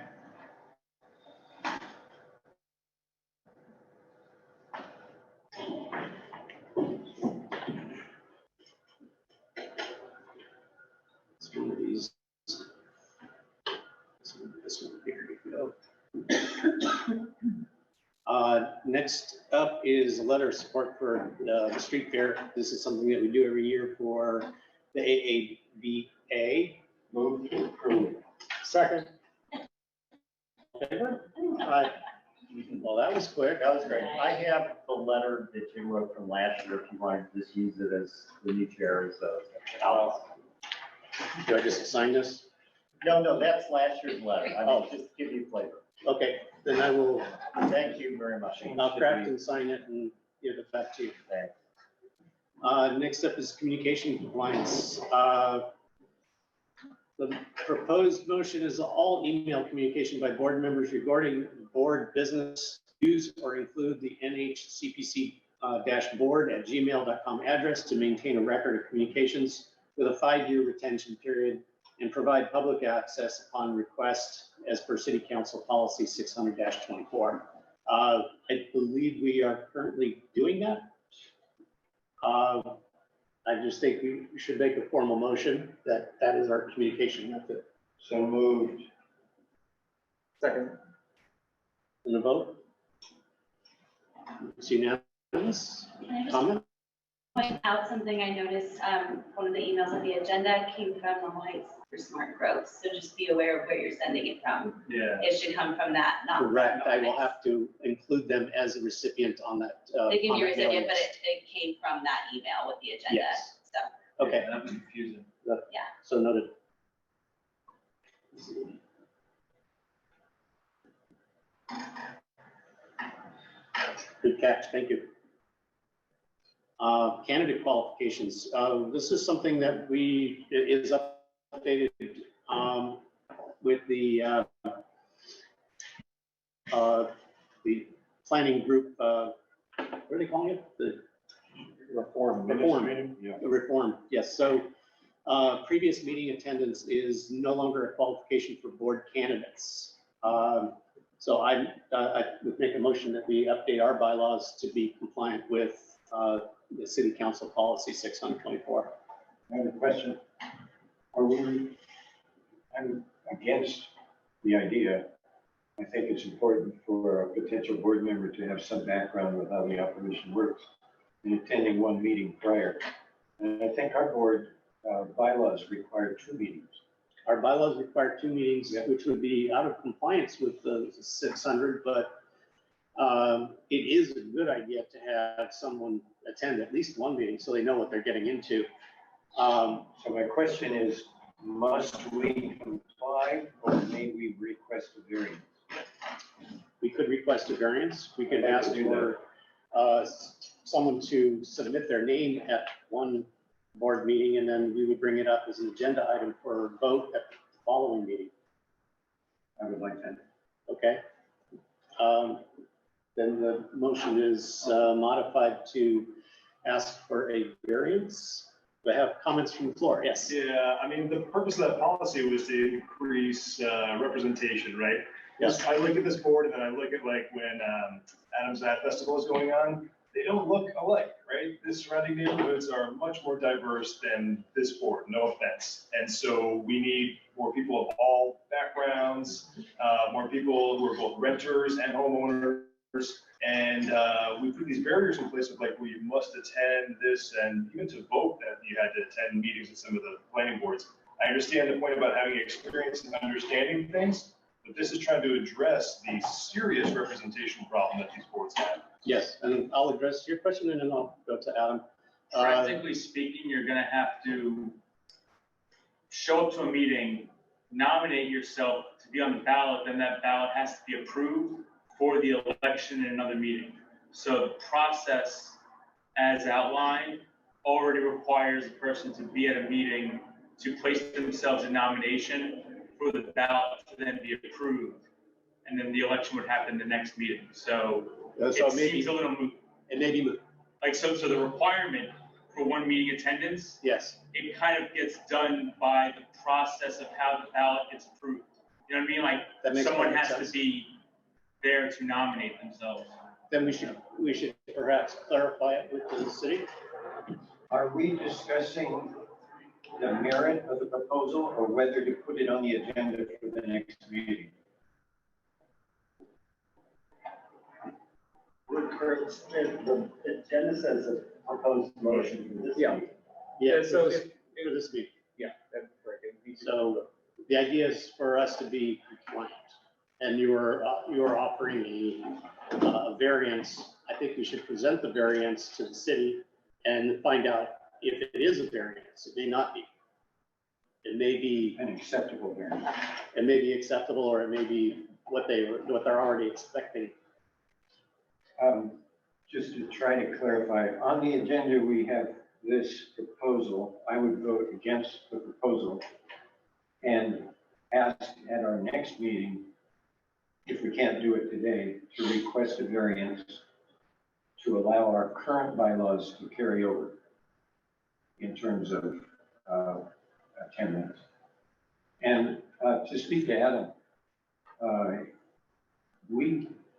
It's one of these. This one here we go. Next up is a letter of support for the street fair. This is something that we do every year for the AABA. Move to approve. Second. Favor? Aye. Well, that was quick. That was great. I have the letter that you wrote from last year, if you wanted to just use it as the new chair as a. Do I just sign this? No, that's last year's letter. I will just give you flavor. Okay, then I will. Thank you very much. I'll craft and sign it and give it back to you. Thanks. Next up is communication compliance. The proposed motion is all email communication by board members regarding board business use or include the NHCPC board@gmail.com address to maintain a record of communications with a 5-year retention period and provide public access upon request as per City Council Policy 600-24. I believe we are currently doing that. I just think we should make a formal motion that is our communication method. So moved. Second. And the vote? It's unanimous. Comment? Point out something I noticed, one of the emails on the agenda came from Normal Heights for Smart Growth, so just be aware of where you're sending it from. Yeah. It should come from that, not from Correct. I Normal will Heights. have to include them as a recipient on that. They give on you a that recipient, mailing but list. it came from that email with the agenda, Yes. so. Okay. That's confusing. Yeah. So noted. Good catch, thank you. Candidate qualifications. This is something that is updated with the planning group. What are they calling it? The reform. Reform. Yes. So previous meeting attendance is no longer a qualification for board candidates. So I would make a motion that we update our bylaws to be compliant with the City Council Policy 624. I have a question. I'm against the idea. I think it's important for a potential board member to have some background with how the operation works and attending one meeting prior. And I think our board bylaws require 2 meetings. Our bylaws require 2 meetings, which would be out of compliance with the 600, but it is a good idea to have someone attend at least 1 meeting so they know what they're getting into. So my question is, must we comply or may we request a variance? We could request a variance. We could ask for someone to submit their name at one board meeting, and then we would bring it up as an agenda item for vote at the following meeting. I would like that. Okay. Then the motion is modified to ask for a variance. Do I have comments from the floor? Yes. Yeah, I mean, the purpose of that policy was to increase representation, right? Yes. I look at this board and then I look at like when Adam's Vat Festival is going on, they don't look alike, right? The surrounding neighborhoods are much more diverse than this board, no offense. And so we need more people of all backgrounds, more people who are both renters and homeowners. And we put these barriers in place of like, well, you must attend this, and even to vote that you had to attend meetings at some of the planning boards. I understand the point about having experience and understanding things, but this is trying to address the serious representation problem that these boards have. Yes, and I'll address your question and then I'll go to Adam. Practically speaking, you're gonna have to show up to a meeting, nominate yourself to be on the ballot, then that ballot has to be approved for the election in another meeting. So the process as outlined already requires a person to be at a meeting to place themselves in nomination for the ballot to then be approved. And then the election would happen the next meeting. So it seems a little moot. It may be moot. Like, so the requirement for one meeting attendance, yes, it kind of gets done by the process of how the ballot gets approved. You know what I mean? Like, that makes someone has sense. to be there to nominate themselves. Then we should perhaps clarify it with the city. Are we discussing the merit of the proposal or whether to put it on the agenda for the next meeting? The agenda says a proposed motion for this. Yeah. meeting. Yeah, so for this meeting. Yeah, that's correct. So the idea is for us to be compliant, and you are offering a variance. I think we should present the variance to the city and find out if it is a variance. It may not be. It may be an acceptable variance. It may be acceptable, or it may be what they're already expecting. Just to try to clarify, on the agenda, we have this proposal. I would vote against the proposal and ask at our next meeting, if we can't do it today, to request a variance to allow our current bylaws to carry over in terms of attendance. And to speak to Adam,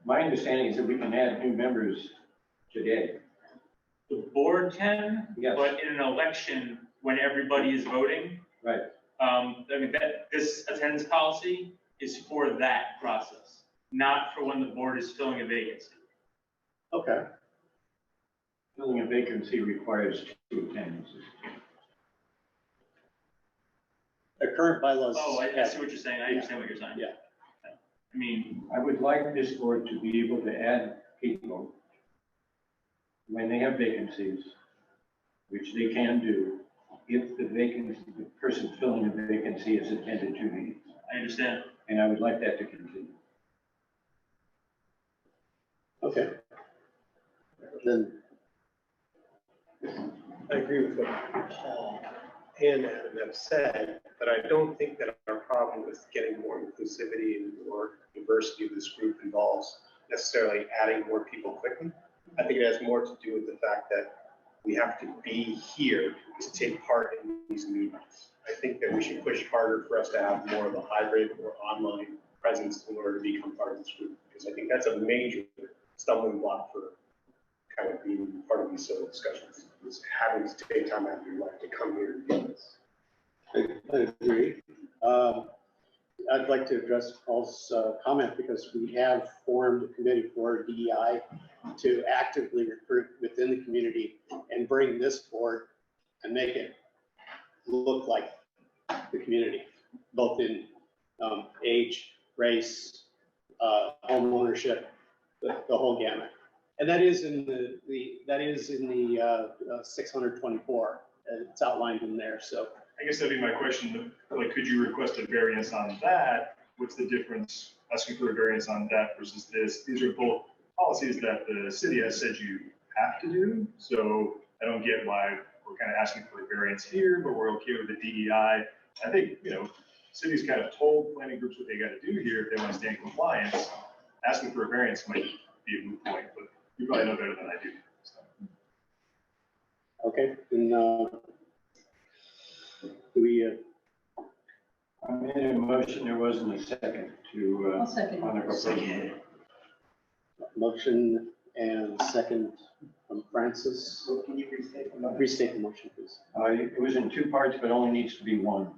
my understanding is that we can add new members today. The board can, Yes. but in an election, when everybody is voting, right? I mean, this attendance policy is for that process, not for when the board is filling a vacancy. Okay. Filling a vacancy requires 2 attendances. The current bylaws. Oh, I see what you're saying. I understand what you're saying. Yeah. I mean, I would like this board to be able to add people when they have vacancies, which they can do, if the person filling the vacancy has attended 2 meetings. I understand. And I would like that to continue. Okay. Then I agree with what Paul and Adam have said, but I don't think that our problem with getting more inclusivity and more diversity of this group involves necessarily adding more people quickly. I think it has more to do with the fact that we have to be here to take part in these meetings. I think that we should push harder for us to have more of a hybrid or online presence in order to become part of this group, because I think that's a major stumbling block for kind of being part of these civil discussions, is having to take time out of your life to come here and do this. I agree. I'd like to address Paul's comment, because we have formed a committee for DEI to actively recruit within the community and bring this forward and make it look like the community, both in age, race, home ownership, the whole gamut. And that is in the 624. It's outlined in there. So I guess that'd be my question, like, could you request a variance on that? What's the difference, asking for a variance on that versus this? These are both policies that the city has said you have to do. So I don't get why we're kind of asking for a variance here, but we're okay with the DEI. I think, cities kind of told planning groups what they got to do here if they want to stay in compliance. Asking for a variance might be a moot point, but you probably know better than I do. So. Okay, then do we I made a motion, there wasn't a second to, I'll second. on the proposal. Motion and second from Francis. Can you restate the motion? Restate the motion, please. It was in two parts, but only needs to be one.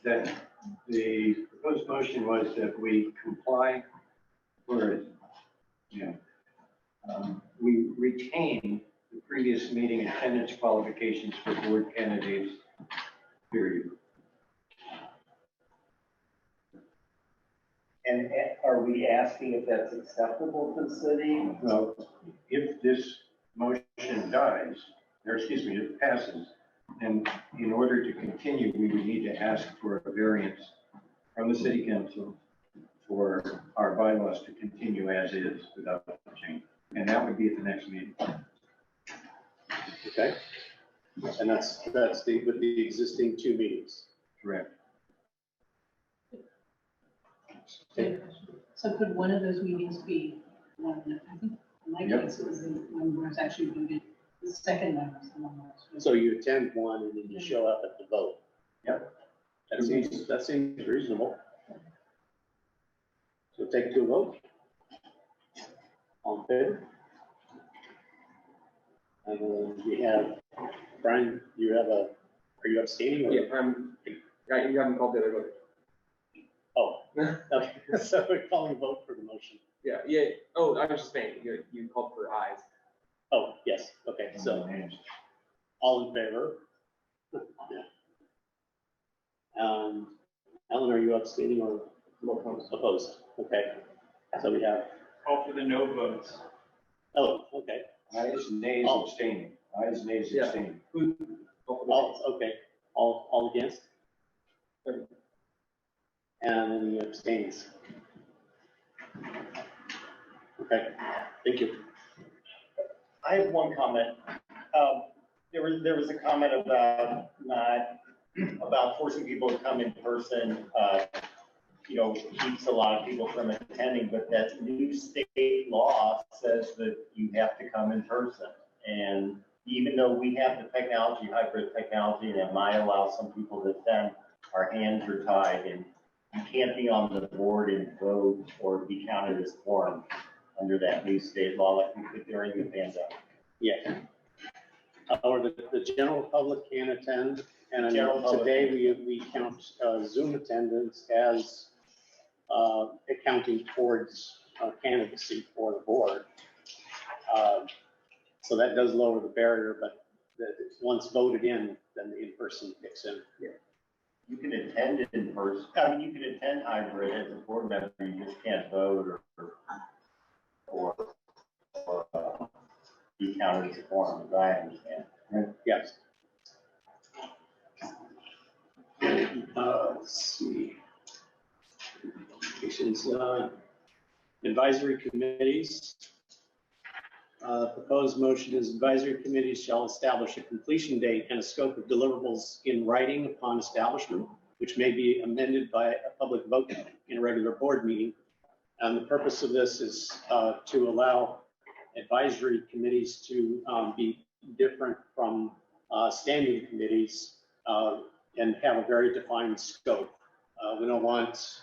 That the proposed motion was that we comply, where is it? Yeah. We retain the previous meeting attendance qualifications for board candidates, period. And are we asking if that's acceptable to the city? Well, if this motion dies, or excuse me, it passes, then in order to continue, we would need to ask for a variance from the city council for our bylaws to continue as is without change. And that would be at the next meeting. Okay. And that's with the existing two meetings. Correct. So could one of those meetings be one, I think, in my Yep. case, it was the one where it's actually voted, the second one was the one where it's voted. So you attend one and then you show up at the vote. Yep. That seems reasonable. So take it to a vote. All in favor? And then we have, Brian, are you abstaining? Or? Yeah, you haven't called the other vote. Oh, okay, so we're calling a vote for the motion. Yeah. Oh, I was just saying, you called for ayes. Oh, yes, okay, so all in favor? Yeah. Ellen, are you abstaining or opposed? Opposed, okay. So we have, Call for the no votes. oh, okay. Ayes, nays, abstaining. Ayes, nays, Yeah. abstaining. All, okay, all against? And then the abstains. Okay, thank you. I have one comment. There was a comment about forcing people to come in person, keeps a lot of people from attending, but that new state law says that you have to come in person. And even though we have the technology, hybrid technology, and it might allow some people to attend, our hands are tied and you can't be on the board and vote or be counted as quorum under that new state law like we could during the pandemic. Yeah. Or the general public can attend, and General public. today we count Zoom attendance as accounting towards candidacy for the board. So that does lower the barrier, but once voted in, then the in-person kicks in. Yeah. You can attend in person. You can attend hybrid as a board member. You just can't vote or be counted as a quorum, as I understand. Yes. Let's see. Advisory committees. Proposed motion is advisory committees shall establish a completion date and a scope of deliverables in writing upon establishment, which may be amended by a public vote in a regular board meeting. And the purpose of this is to allow advisory committees to be different from standing committees and have a very defined scope. We don't want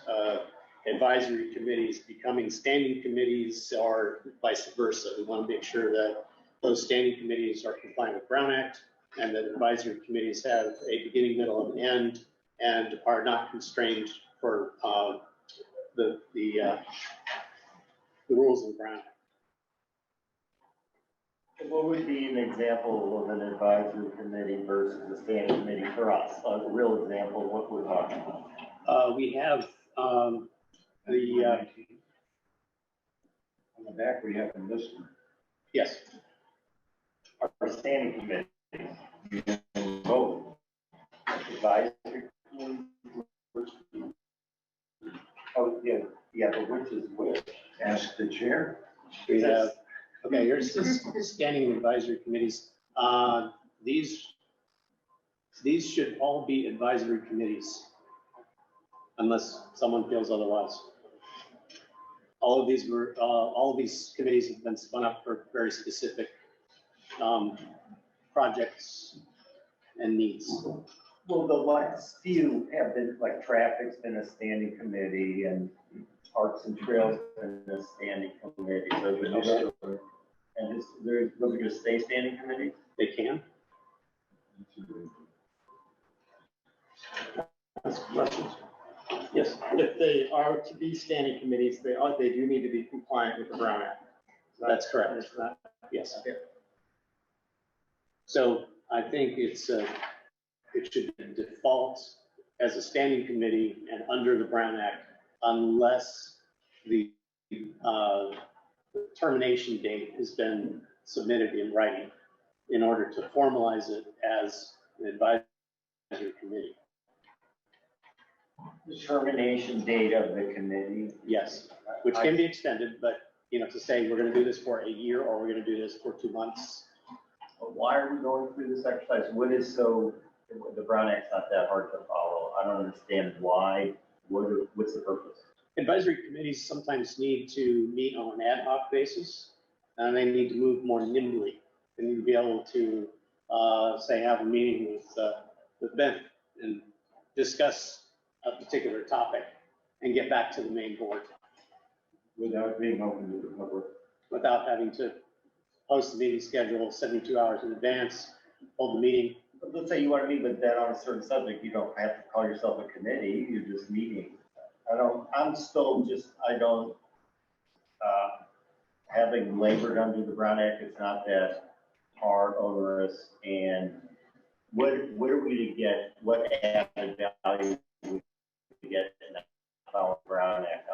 advisory committees becoming standing committees or vice versa. We want to make sure that those standing committees are compliant with Brown Act and that advisory committees have a beginning, middle, and end and are not constrained for the rules of Brown Act. What would be an example of an advisory committee versus a standing committee for us? A real example of what we're talking about. We have On the back, we have them listed. yes. Our standing committee. Vote. Advisory. Oh, yeah, but which is which? Ask the chair. We have, okay, here's the standing advisory committees. These should all be advisory committees unless someone feels otherwise. All of these committees have been spun up for very specific projects and needs. Well, the last few have been, like, traffic's been a standing committee and parks and trails been a standing committee, so the new, and this, those are gonna stay standing committees? They can. Ask questions. Yes. If they are to be standing committees, they do need to be compliant with the Brown Act. That's correct. Is that- Yes. So I think it should default as a standing committee and under the Brown Act unless the termination date has been submitted in writing in order to formalize it as an advisory committee. The termination date of the committee? Yes, which can be extended, but, you know, to say we're gonna do this for a year or we're gonna do this for 2 months. But why are we going through this exercise? What is so, the Brown Act's not that hard to follow. I don't understand why. What's the purpose? Advisory committees sometimes need to meet on an ad hoc basis, and they need to move more nimbly. They need to be able to, say, have a meeting with Ben and discuss a particular topic and get back to the main board. Without being open to the public? Without having to post the meeting schedule 72 hours in advance, hold the meeting. But let's say you want to meet with Ben on a certain subject, you don't have to call yourself a committee, you're just meeting. Having labored under the Brown Act, it's not that hard, onerous, and what are we to get, what added value would we get in the Brown Act?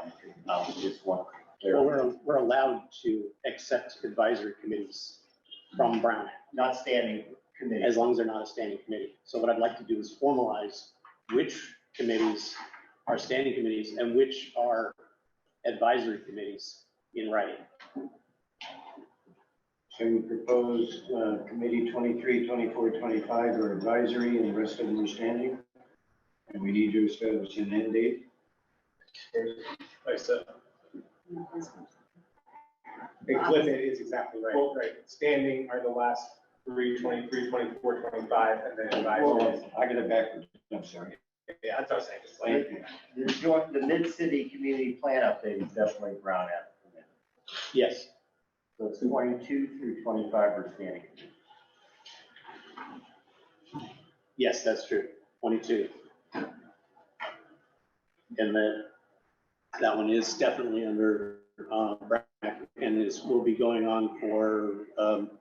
I'm just wondering. Well, we're allowed to accept advisory committees from Brown Act. Not standing committees. As long as they're not a standing committee. So what I'd like to do is formalize which committees are standing committees and which are advisory committees in writing. So we propose committee 23, 24, 25 are advisory and the rest of them are standing. And we need to establish an end date. Like so. Cliff is exactly right. Right. Standing are the last 3, 23, 24, 25, and then advisory. Well, I got it backwards. I'm sorry. Yeah, that's what I was saying. Just like, The mid-city community plan update is definitely Brown Act. Yes. So it's 22 through 25 are standing. Yes, that's true. 22. And that one is definitely under Brown Act and will be going on for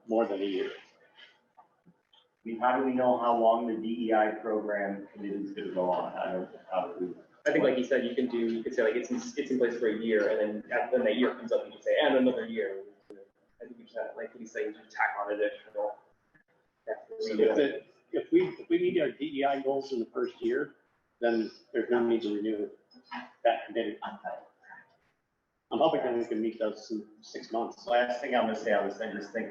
more than a year. I mean, how do we know how long the DEI program committee is going to go on? I think, like you said, you could say like it's in place for a year, and then that year comes up, you can say, and another year. I think you just have, like you say, you just tack on additional. So if we meet our DEI goals in the first year, then there's no need to renew that committee. I'm hoping that we can meet those in 6 months. Last thing I'm going to say, I just think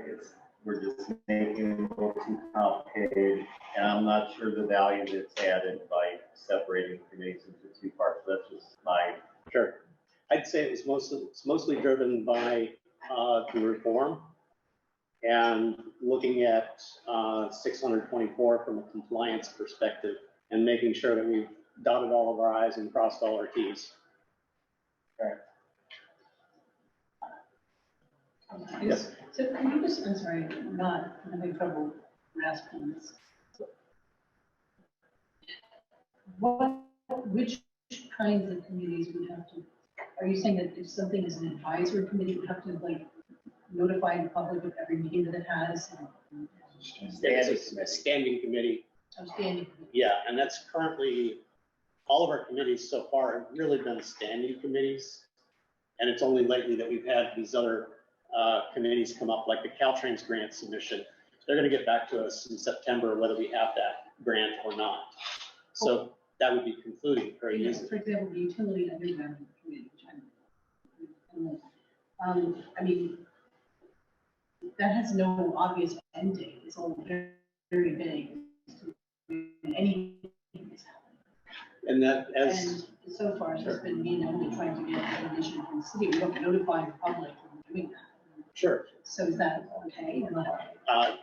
we're just making it a little too complicated, and I'm not sure the value that's added by separating committees into 2 parts. That's just my. Sure. I'd say it's mostly driven by the reform and looking at 624 from a compliance perspective and making sure that we've dotted all of our I's and crossed all our T's. Okay. Yes. So can you just, I'm sorry, I'm not having trouble grasping this. Which kinds of committees would have to, are you saying that if something is an advisory committee, it would have to like notify the public of every meeting that it has? It's a standing committee. Outstanding. Yeah, and that's currently, all of our committees so far have really been standing committees. And it's only lately that we've had these other committees come up, like the Caltrans grant submission. They're going to get back to us in September whether we have that grant or not. So that would be concluding very easily. For example, the utility underground committee, which I mean, that has no obvious end date. It's all very, very vague. Anything is happening. And that And so far, it's just been me and Emily trying to get permission from the city. We don't notify the public when we're doing that. Sure. So is that okay or not?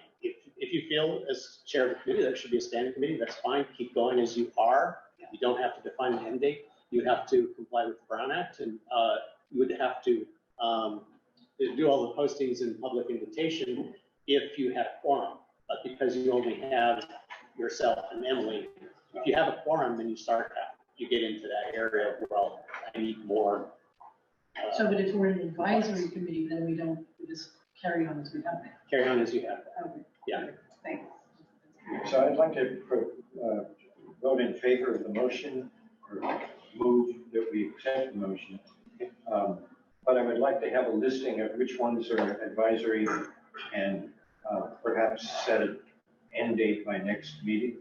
if you feel as chair of the committee, there should be a standing committee, that's fine. Keep going as you are. You don't have to define an end date. You have to comply with the Brown Act, and you would have to do all the postings and public invitation if you had a quorum. But because you only have yourself and Emily, if you have a quorum, then you get into that area of, well, I need more. So, but if we're an advisory committee, then we just carry on as we have it. Carry on as you have. Okay. Yeah. Thanks. So I'd like to vote in favor of the motion, or move that we accept the motion. But I would like to have a listing of which ones are advisory and perhaps set an end date by next meeting.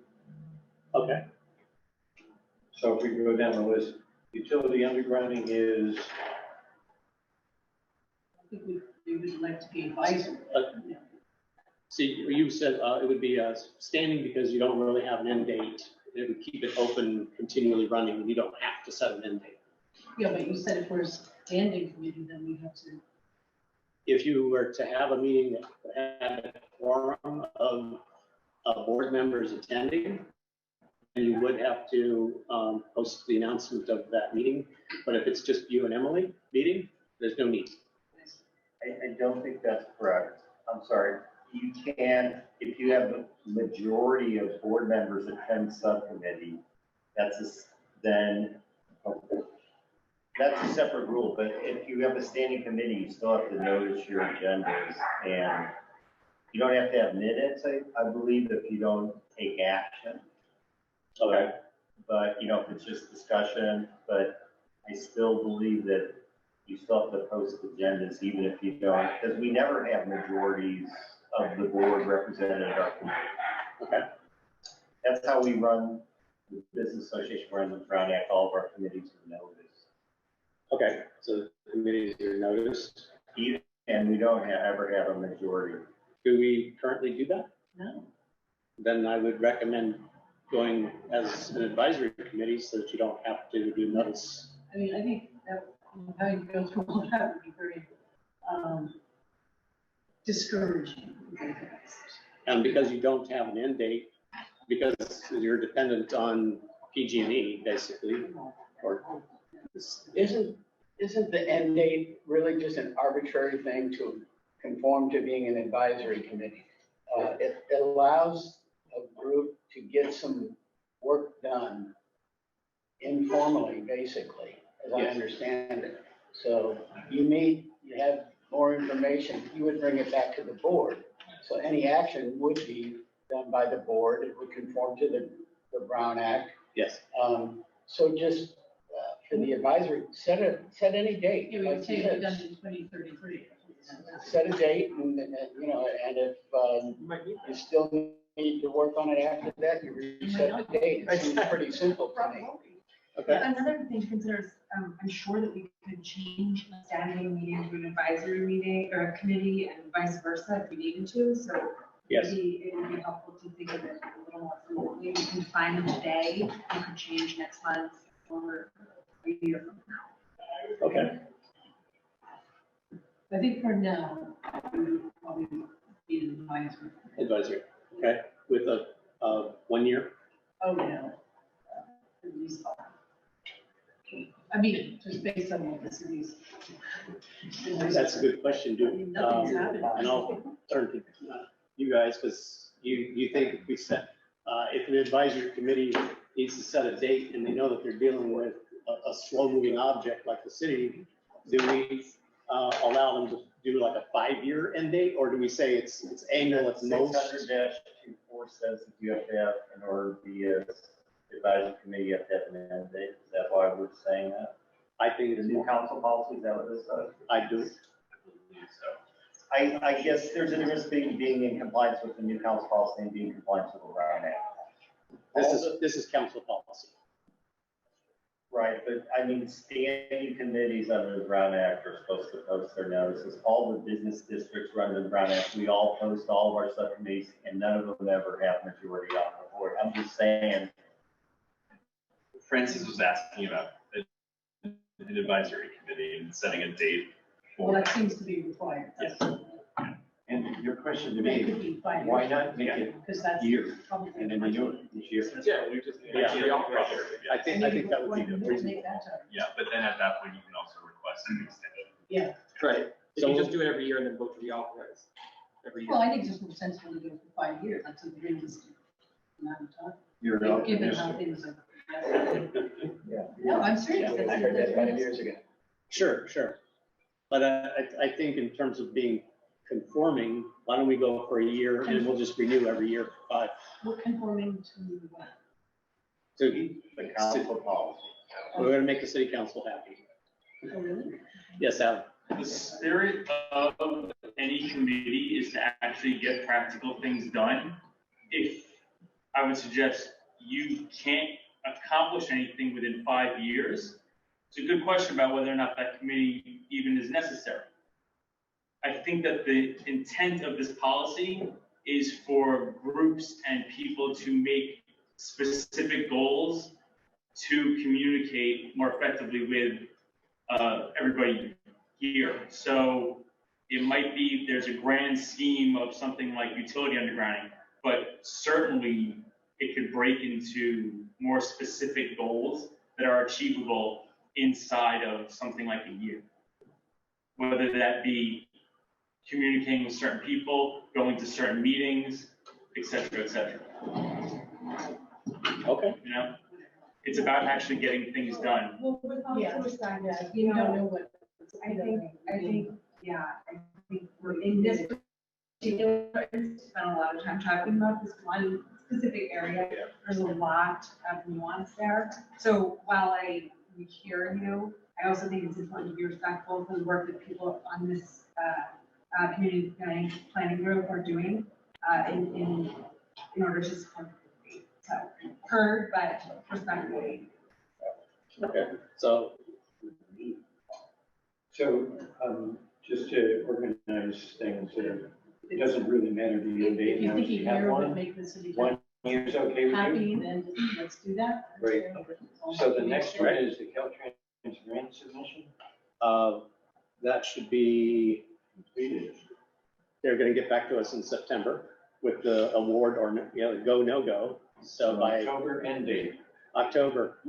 Okay. So if we go down the list, utility undergrounding is. I think we would like to be advisory. See, you said it would be standing because you don't really have an end date. It would keep it open, continually running. You don't have to set an end date. Yeah, but you said if we're a standing committee, then we have to. If you were to have a meeting that had a quorum of board members attending, then you would have to post the announcement of that meeting. But if it's just you and Emily meeting, there's no need. I don't think that's correct. I'm sorry. You can, if you have the majority of board members attend subcommittee, that's a separate rule. But if you have a standing committee, you still have to notice your agendas, and you don't have to have minutes, I believe, if you don't take action. Okay. But, if it's just discussion, but I still believe that you still have to post agendas, even if you don't, because we never have majorities of the board represented at our committee. Okay. That's how we run the business association, runs the Brown Act, all of our committees are noticed. Okay, so the committees are noticed. And we don't ever have a majority. Do we currently do that? No. Then I would recommend going as an advisory committee so that you don't have to do notice. I mean, I think that having to go through all that would be very discouraging. And because you don't have an end date, because you're dependent on PG&E basically, or Isn't the end date really just an arbitrary thing to conform to being an advisory committee? It allows a group to get some work done informally, basically, as I understand it. So you meet, you have more information, you would bring it back to the board. So any action would be done by the board. It would conform to the Brown Act. Yes. So just for the advisory, set any date. Yeah, we would say it done in 2033. Set a date, and and if you still need to work on it after that, you reset the date. It seems pretty simple to me. Okay. Another thing to consider is, I'm sure that we could change a standing meeting to an advisory meeting or a committee and vice versa if we needed to. So yes, maybe it would be helpful to think of it a little more fluidly. We can find a day, you could change next month or a year from now. Okay. I think for now, we would probably be an advisory. Advisory. Okay. With a 1 year. Oh, no. At least 5. I mean, just based on what the city's. That's a good question, dude. Nothing's happened. And I'll turn to you guys, because you think if we set, if an advisory committee needs to set a date and they know that they're dealing with a slow-moving object like the city, do we allow them to do like a 5-year end date, or do we say it's annual at most? 600-24 says that you have to have, in order to be a advisory committee, you have to have an end date. Is that why we're saying that? I think The new council policy, is that what this says? I do. I guess there's a difference between being in compliance with the new council policy and being in compliance with the Brown Act. This is council policy. Right, but I mean, standing committees under the Brown Act are supposed to post their notices. All the business districts run under the Brown Act. We all post all of our subcommittees, and none of them ever have majority on the board. I'm just saying. Francis was asking about an advisory committee and setting a date for. Well, that seems to be required. Yes. And your question to It could me, be 5 years. why not make it Because that's year probably. and then renew it each year? Yeah, we just. Yeah. reauthorize it. I think that would be Maybe reasonable. make that time. Yeah, but then at that point, you can also request an extension. Yeah, Right. If So- you just do it every year and then vote to reauthorize every year. well, I think it's just more sensible to do it for 5 years, that's a realistic amount of time. You're Given how optimistic. things are. No, I'm serious. I heard that 5 years ago. Sure. But I think in terms of being conforming, why don't we go for a year and we'll just renew every year for 5. We're conforming to what? So The council policy. we're gonna make the city council happy. Oh, really? Yes, Al? The spirit of any committee is to actually get practical things done. If, I would suggest you can't accomplish anything within 5 years, it's a good question about whether or not that committee even is necessary. I think that the intent of this policy is for groups and people to make specific goals to communicate more effectively with everybody here. So it might be there's a grand scheme of something like utility undergrounding, but certainly it could break into more specific goals that are achievable inside of something like a year. Whether that be communicating with certain people, going to certain meetings, et cetera, et cetera. Okay. You know, it's about actually getting things done. Well, with all Yeah. due respect, You don't know what. I think, yeah, I think we're in this particular, spent a lot of time talking about this one specific area. There's a lot of nuance there. So while I hear you, I also think it's important to be respectful for the work that people on this, community planning group are doing, in order to support. So heard, but respectfully. Okay, so Just to organize things, it doesn't really matter to you, If Dave. you Now, think a if you have year would one, make the city 1 year's okay with you? happy, then let's do that. Great. So the next one is the Caltrans grant submission. that should be, they're gonna get back to us in September with the award or, go, no go. So by October end date. October.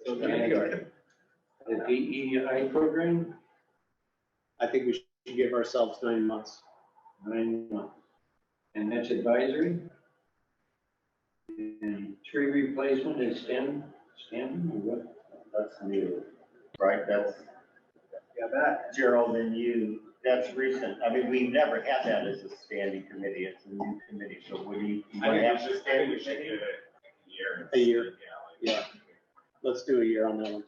So the DEI program, I think we should give ourselves 9 months. 9 months. And that's advisory. And tree replacement is standing or what? That's new, right? That's, Gerald and that's recent. I mean, we've never had that as a standing committee. It's a new committee. So what do you want to have the standing committee? A year, yeah. Let's do a year on that one.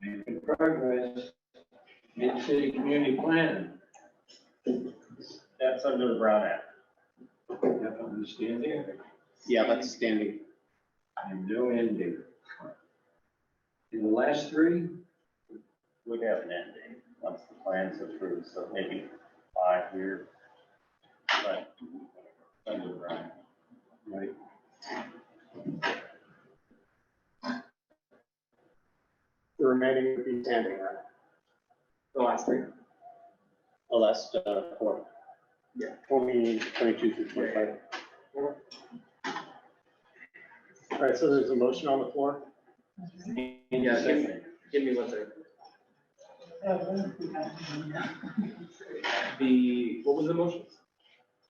Making progress. Mid-city community plan. That's under the Brown Act. Yep, understand there. Yeah, that's standing. And no end date. In the last 3, Would have an end date once the plan's approved, so maybe 5 years. But under the Brown Act. right? The remaining would be standing, right? The last three. The last 4. Yeah. 22 through 25. All right, so there's a motion on the floor. Yeah, give me 1 second. What was the motion?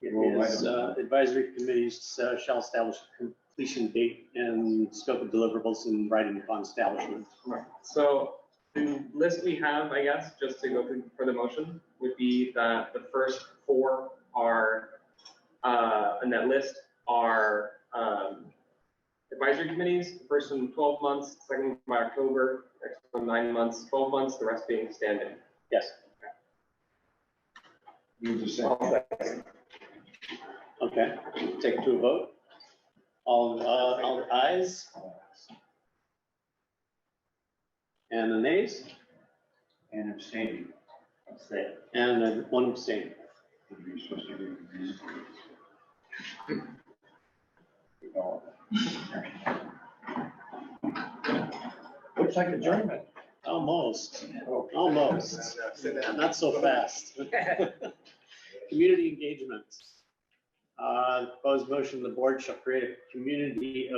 It is advisory committees shall establish completion date and scope of deliverables in writing upon establishment. Right. So the list we have, I guess, just to go through for the motion, would be that the first 4 are, in that list are advisory committees, the first one 12 months, second one by October, next one 9 months, 12 months, the rest being standing. Yes. Move the second. Okay, take it to a vote. All ayes? And the nays? And abstaining. Abstain. And then 1 abstain. You're supposed to do Looks like adjournment. Almost. Oh, Almost. Not so fast. Community engagement. Proposed motion, the board shall create a community.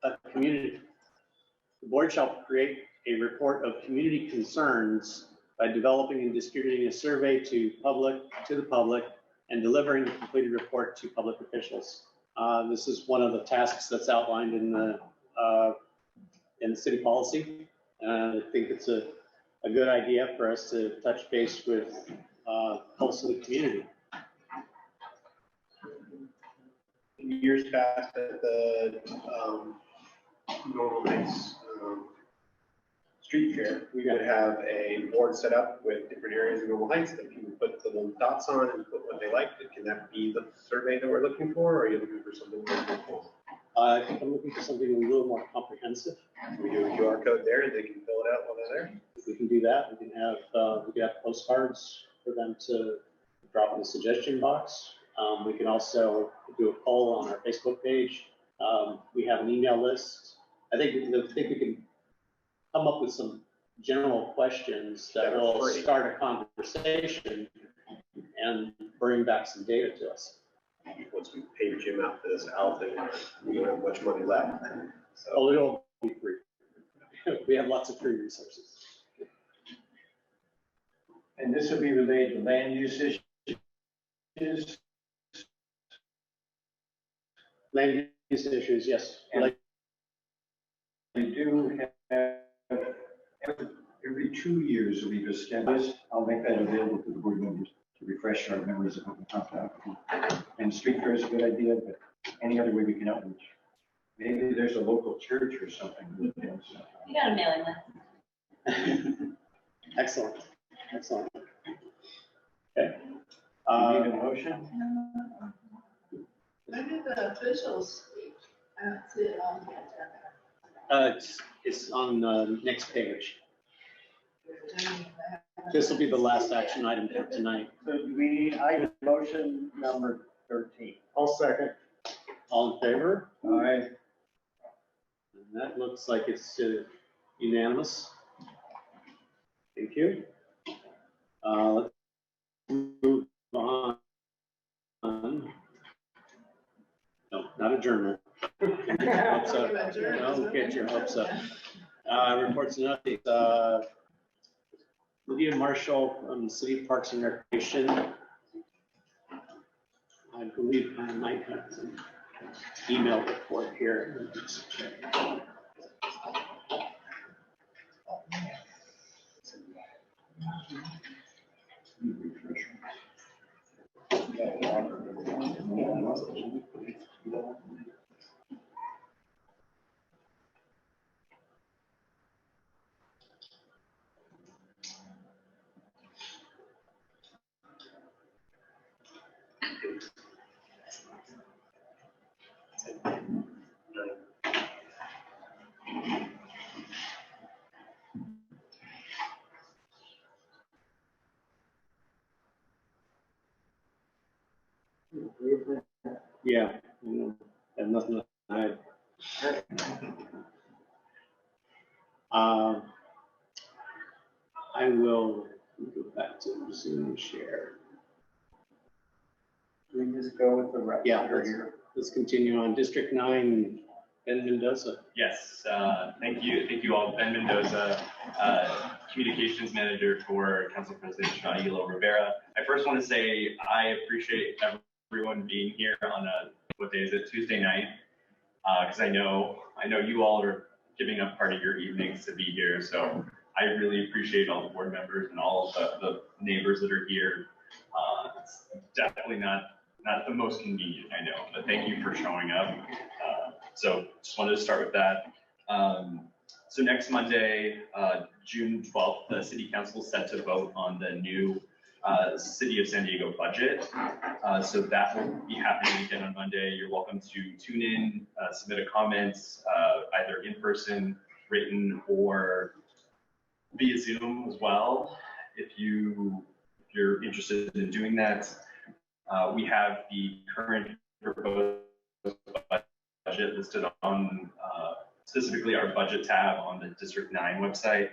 The board shall create a report of community concerns by developing and distributing a survey to the public and delivering a completed report to public officials. This is one of the tasks that's outlined in the city policy. And I think it's a good idea for us to touch base with pulse of the community. In years past at the Normal Heights street fair, we would have a board set up with different areas of Normal Heights that people put the little dots on and put what they liked. Can that be the survey that we're looking for, or are you looking for something more formal? I think I'm looking for something a little more comprehensive. We do a QR code there and they can fill it out while they're there. If we can do that, we can have postcards for them to drop in the suggestion box. We can also do a poll on our Facebook page. We have an email list. I think we can come up with some general questions that will start a conversation and bring back some data to us. Once we pay Jim out for this outing, we don't have much money left. So. Oh, it'll be free. We have lots of free resources. And this will be related to land use issues. Land use issues, yes. And we do have every 2 years we just schedule. I'll make that available to the board members to refresh our memories of what we talked about. And street fair is a good idea, but any other way we can outreach. Maybe there's a local church or something. You got a mailing list. Excellent. Okay. You need a motion? When did the officials speak? I don't see it on the agenda. It's on the next page. This will be the last action item for tonight. So I have motion number 13. I'll second. All in favor? All right. And that looks like it's unanimous. Thank you. Let's move on. No, not adjournment. Hopes up. Don't get your hopes up. Reports and updates. Lydia Marshall from the City Parks and Recreation. I believe I might have some email report here. Yeah, I have nothing to hide. I will go back to Zoom share. We just go with the rest. Yeah, let's continue on. District 9, Ben Mendoza. Yes, thank you all. Ben Mendoza, Communications Manager for Council President Shaila Rivera. I first want to say I appreciate everyone being here on what day is it, Tuesday night, because I know you all are giving up part of your evenings to be here, so I really appreciate all the board members and all of the neighbors that are here. It's definitely not the most convenient, I know, but thank you for showing up. So just wanted to start with that. So next Monday, June 12th, the City Council is set to vote on the new City of San Diego budget. So that will be happening again on Monday. You're welcome to tune in, submit a comment, either in person, written, or via Zoom as well. If you're interested in doing that, we have the current proposed budget listed on specifically our budget tab on the District 9 website.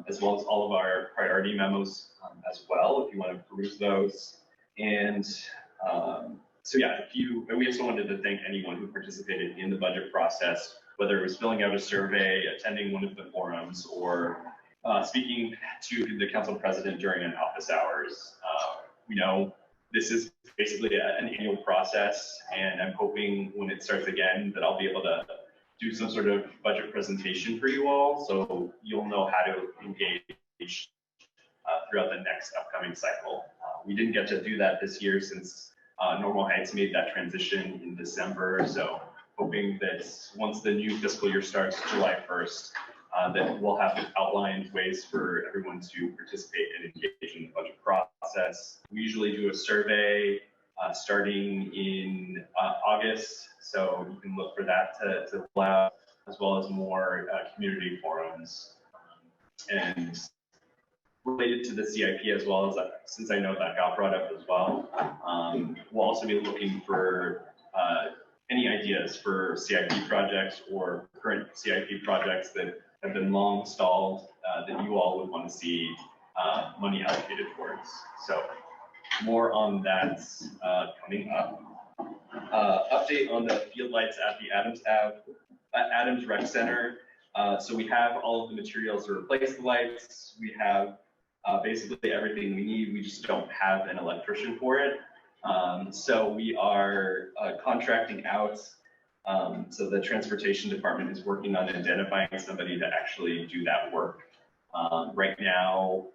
as well as all of our priority memos as well, if you want to peruse those. And so yeah, we also wanted to thank anyone who participated in the budget process, whether it was filling out a survey, attending one of the forums, or speaking to the council president during an office hours. We know this is basically an annual process, and I'm hoping when it starts again that I'll be able to do some sort of budget presentation for you all, so you'll know how to engage throughout the next upcoming cycle. We didn't get to do that this year since Normal Heights made that transition in December, so hoping that once the new fiscal year starts July 1st, that we'll have outlined ways for everyone to participate and engage in the budget process. We usually do a survey starting in August, so you can look for that to allow, as well as more community forums. And related to the CIP as well, as since I know that got brought up as well, we'll also be looking for any ideas for CIP projects or current CIP projects that have been long stalled that you all would want to see money allocated towards. So more on that coming up. Update on the field lights at the Adams Rec Center. So we have all of the materials to replace the lights. We have basically everything we need. We just don't have an electrician for it. So we are contracting out. So the transportation department is working on identifying somebody to actually do that work. Right now,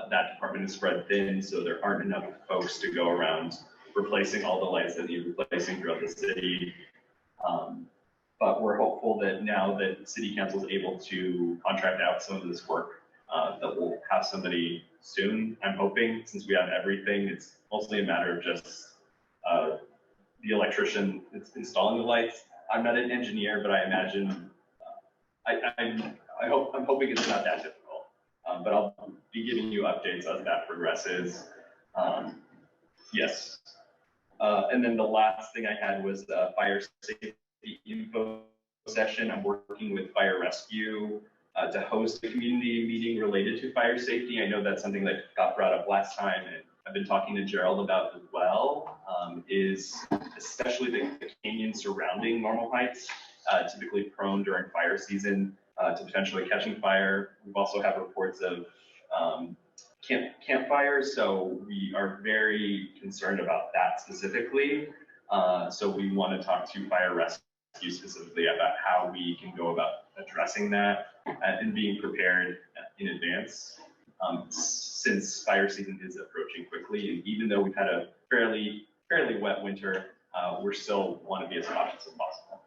that department is spread thin, so there aren't enough folks to go around replacing all the lights that need replacing throughout the city. But we're hopeful that now that city council is able to contract out some of this work, that we'll have somebody soon. I'm hoping, since we have everything, it's mostly a matter of just the electrician that's installing the lights. I'm not an engineer, but I imagine, I'm hoping it's not that difficult. But I'll be giving you updates as that progresses. Yes. And then the last thing I had was the fire safety info session. I'm working with fire rescue to host a community meeting related to fire safety. I know that's something that got brought up last time, and I've been talking to Gerald about as well, is especially the canyon surrounding Normal Heights, typically prone during fire season to potentially catching fire. We've also had reports of campfires, so we are very concerned about that specifically. So we want to talk to fire rescue specifically about how we can go about addressing that and being prepared in advance. Since fire season is approaching quickly, and even though we've had a fairly wet winter, we still want to be as cautious as possible.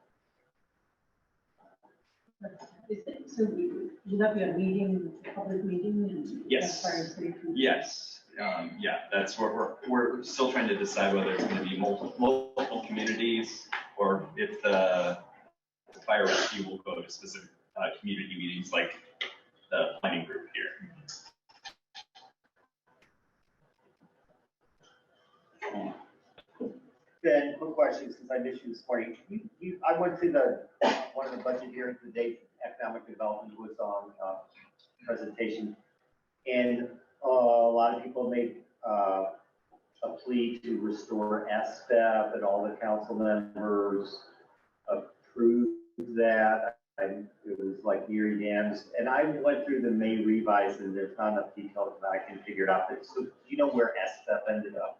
So will that be a meeting, a public meeting? And yes. Fire safety? Yes. Yeah, that's what we're still trying to decide whether it's going to be multiple communities or if the fire rescue will go to specific community meetings like the planning group here. Ben, quick question, since I missed you this morning. I went to one of the budget hearings today, economic development was on presentation, and a lot of people made a plea to restore SBEP, and all the council members approved that. It was like Erie Dams, and I went through the May revise, and there's not enough detail that I can figure it out. But so, do you know where SBEP ended up?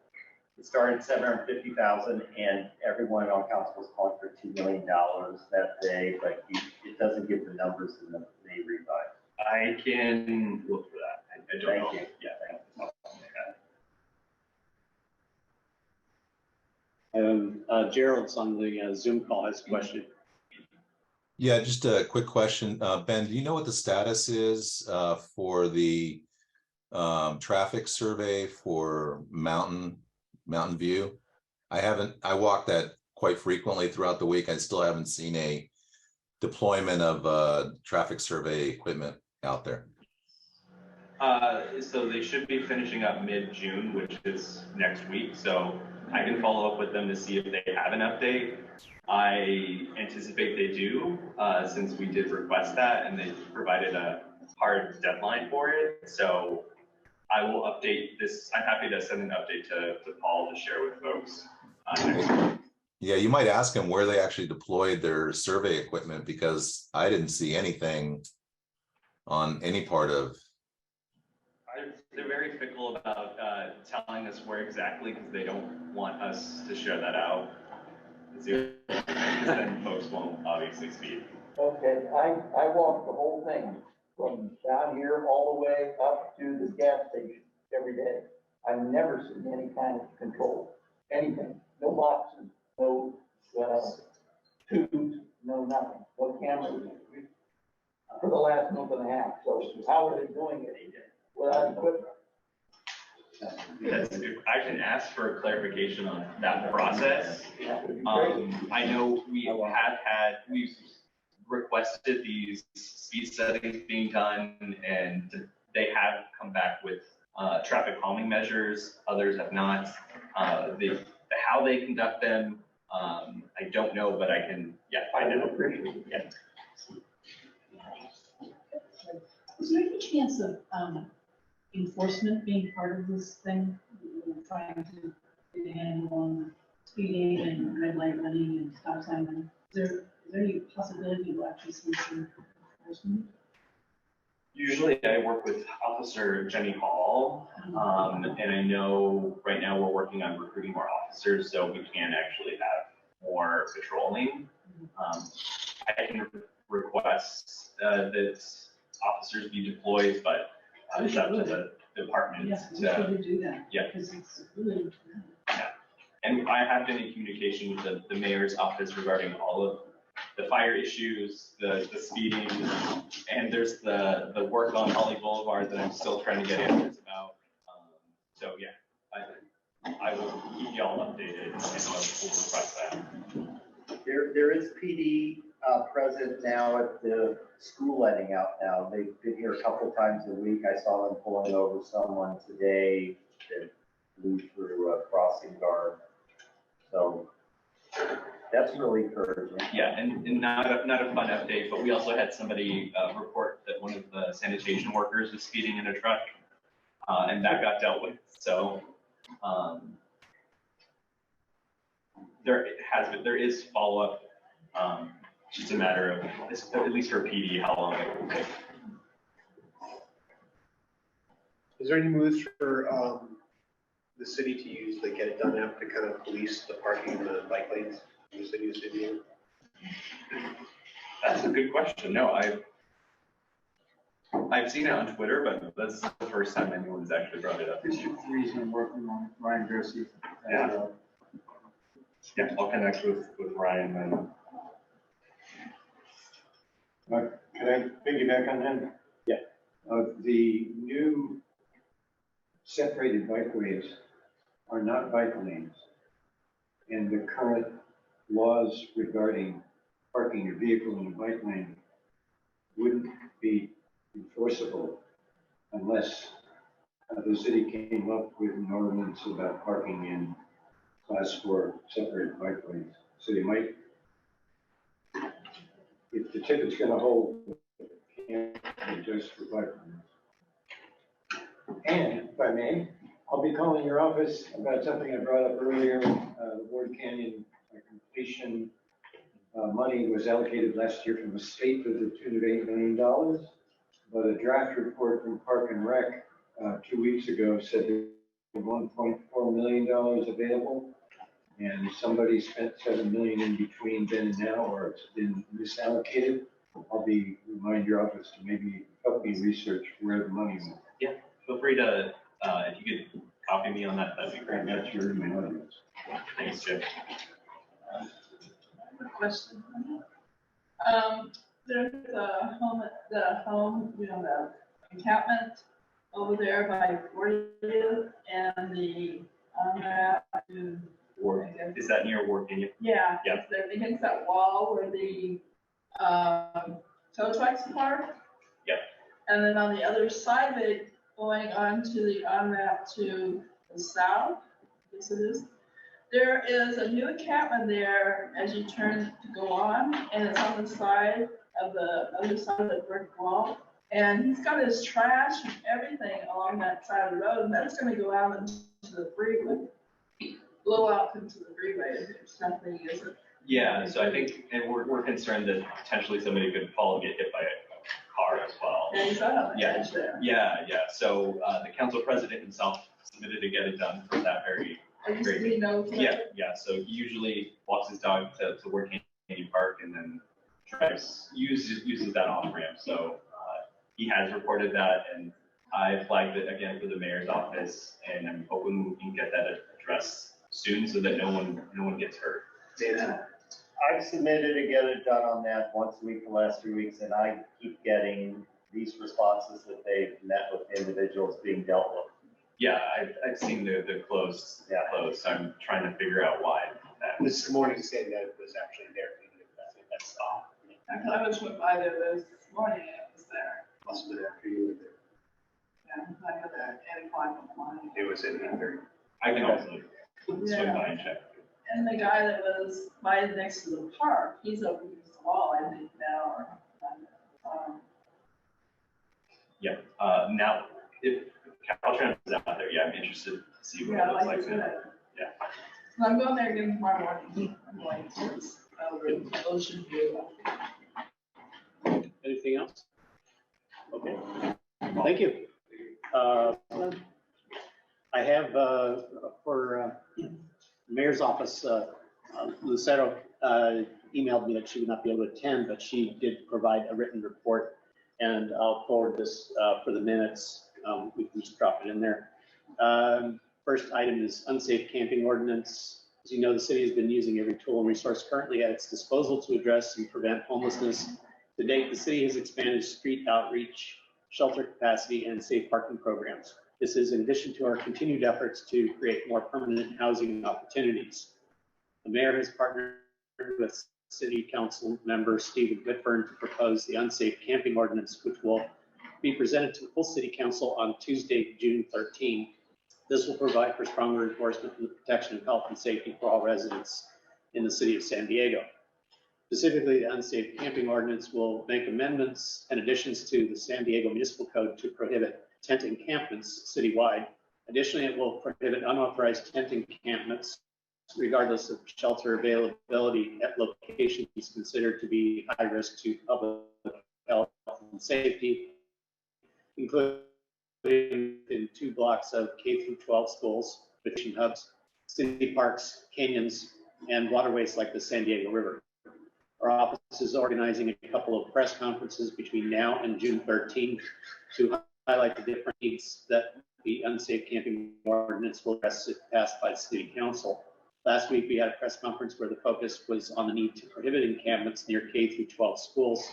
It started at 750,000, and everyone on council was calling for $2 million that day, but it doesn't give the numbers in the May revise. I can look for that. I don't know. Thank you. Yeah. Gerald's on the Zoom call, has a question. Yeah, just a quick question. Ben, do you know what the status is for the traffic survey for Mountain View? I walked that quite frequently throughout the week. I still haven't seen a deployment of traffic survey equipment out there. So they should be finishing up mid-June, which is next week. So I can follow up with them to see if they have an update. I anticipate they do, since we did request that, and they provided a hard deadline for it. So I will update this. I'm happy to send an update to Paul to share with folks. Next week. Yeah, you might ask them where they actually deployed their survey equipment, because I didn't see anything on any part of. They're very fickle about telling us where exactly, because they don't want us to share that out. Because then folks won't obviously speak. Okay, I walk the whole thing from down here all the way up to the gas station every day. I've never seen any kind of control, anything, no boxes, no tubes, no nothing, no cameras for the last month and a half. So how are they doing it without equipment? I can ask for clarification on that process. I know we've requested these speed settings being done, and they have come back with traffic calming measures. Others have not. How they conduct them, I don't know, but I can find out. Yeah. Is there any chance of enforcement being part of this thing? Trying to get a handle on speeding and red light running and stop sign running? Is there any possibility of actually see some enforcement? Usually I work with Officer Jenny Hall, and I know right now we're working on recruiting more officers, so we can actually have more patrolling. I can request that officers be deployed, but it's up to the department. Yeah, we should do that. Yeah. Because it's really. Yeah. And I have been in communication with the mayor's office regarding all of the fire issues, the speeding, and there's the work on Holly Boulevard that I'm still trying to get answers about. So yeah, I will keep y'all updated, and we'll request that. There is PD present now at the school letting out now. They've been here a couple times a week. I saw them pulling over someone today that flew through a crossing guard. So that's really encouraging. Yeah, and not a fun update, but we also had somebody report that one of the sanitation workers was speeding in a truck, and that got dealt with. So there is follow-up. It's just a matter of, at least for PD, how long it will take. Is there any moves for the city to use the Get It Done app to kind of police the parking and the bike lanes in the city of San Diego? That's a good question. No, I've seen it on Twitter, but that's the first time anyone's actually brought it up. This is the reason I'm working on Ryan Grossi. Yeah. Yeah, I'll connect with Ryan then. Can I piggyback on that? Yeah. The new separated bikeways are not bike lanes. And the current laws regarding parking your vehicle in a bike lane wouldn't be enforceable unless the city came up with an ordinance about parking in class 4 separated bikeways. So you might, if the ticket's gonna hold, can't be just for bike lanes. And if I may, I'll be calling your office about something I brought up earlier. The Ward Canyon completion money was allocated last year from the state to the tune of $8 million. But a draft report from Park and Rec 2 weeks ago said there was $1.4 million available. And somebody spent $7 million in between then and now, or it's been misallocated. I'll remind your office to maybe help me research where the money went. Yeah, feel free to, if you could copy me on that, that'd be great. That's your email address. Thanks, Jim. Question. There's a home, the encampment over there by 40th and the, Is that near Ward Canyon? yeah, Yeah. it's there against that wall where the tow trucks park. Yep. And then on the other side of it, going on ramp to the south, yes it is. There is a new encampment there as you turn to go on, and it's on the side of the other side of the brick wall. And he's got his trash and everything along that side of the road, and that's gonna go out into the freeway. Blow out into the freeway if something isn't. Yeah, so I think, and we're concerned that potentially somebody could fall and get hit by a car as well. And he's out on the Yeah, edge there. yeah. So the council president himself submitted to get it done for that very. I just need to know. Yeah. So he usually walks his dog to work in Candy Park and then uses that off ramp. So he has reported that, and I flagged it again for the mayor's office, and I'm hoping we can get that addressed soon so that no one gets hurt. I've submitted to get it done on that once a week the last 3 weeks, and I keep getting these responses that they've met with individuals being dealt with. Yeah, I've seen the closed. I'm trying to figure out why that. This morning said that it was actually there. That stopped. I just went by there this morning and it was there. Must have been after you were there. Yeah, I got there at 8 o'clock in the morning. It was at 8:30. I can also swing by and check. And the guy that was by next to the park, he's opened his wall, I think now, or. Yeah, now, if Caltrans is out there, yeah, I'm interested to see what Yeah, it looks like like. you said. Yeah. So I'm going there again tomorrow morning. I'm going to this, ocean view. Anything else? Okay, thank you. I have for mayor's office, Lucero emailed me that she would not be able to attend, but she did provide a written report, and I'll forward this for the minutes. We can just drop it in there. First item is unsafe camping ordinance. As you know, the city has been using every tool and resource currently at its disposal to address and prevent homelessness. To date, the city has expanded street outreach, shelter capacity, and safe parking programs. This is in addition to our continued efforts to create more permanent housing opportunities. The mayor has partnered with City Council member Stephen Whitburn to propose the unsafe camping ordinance, which will be presented to the full City Council on Tuesday, June 13. This will provide for stronger enforcement and the protection of health and safety for all residents in the city of San Diego. Specifically, the unsafe camping ordinance will make amendments and additions to the San Diego Municipal Code to prohibit tent encampments citywide. Additionally, it will prohibit unauthorized tent encampments regardless of shelter availability at locations considered to be high risk to public health and safety, including in 2 blocks of K through 12 schools, fishing hubs, city parks, canyons, and waterways like the San Diego River. Our office is organizing a couple of press conferences between now and June 13th to highlight the different needs that the unsafe camping ordinance will address if passed by the City Council. Last week, we had a press conference where the focus was on the need to prohibit encampments near K through 12 schools.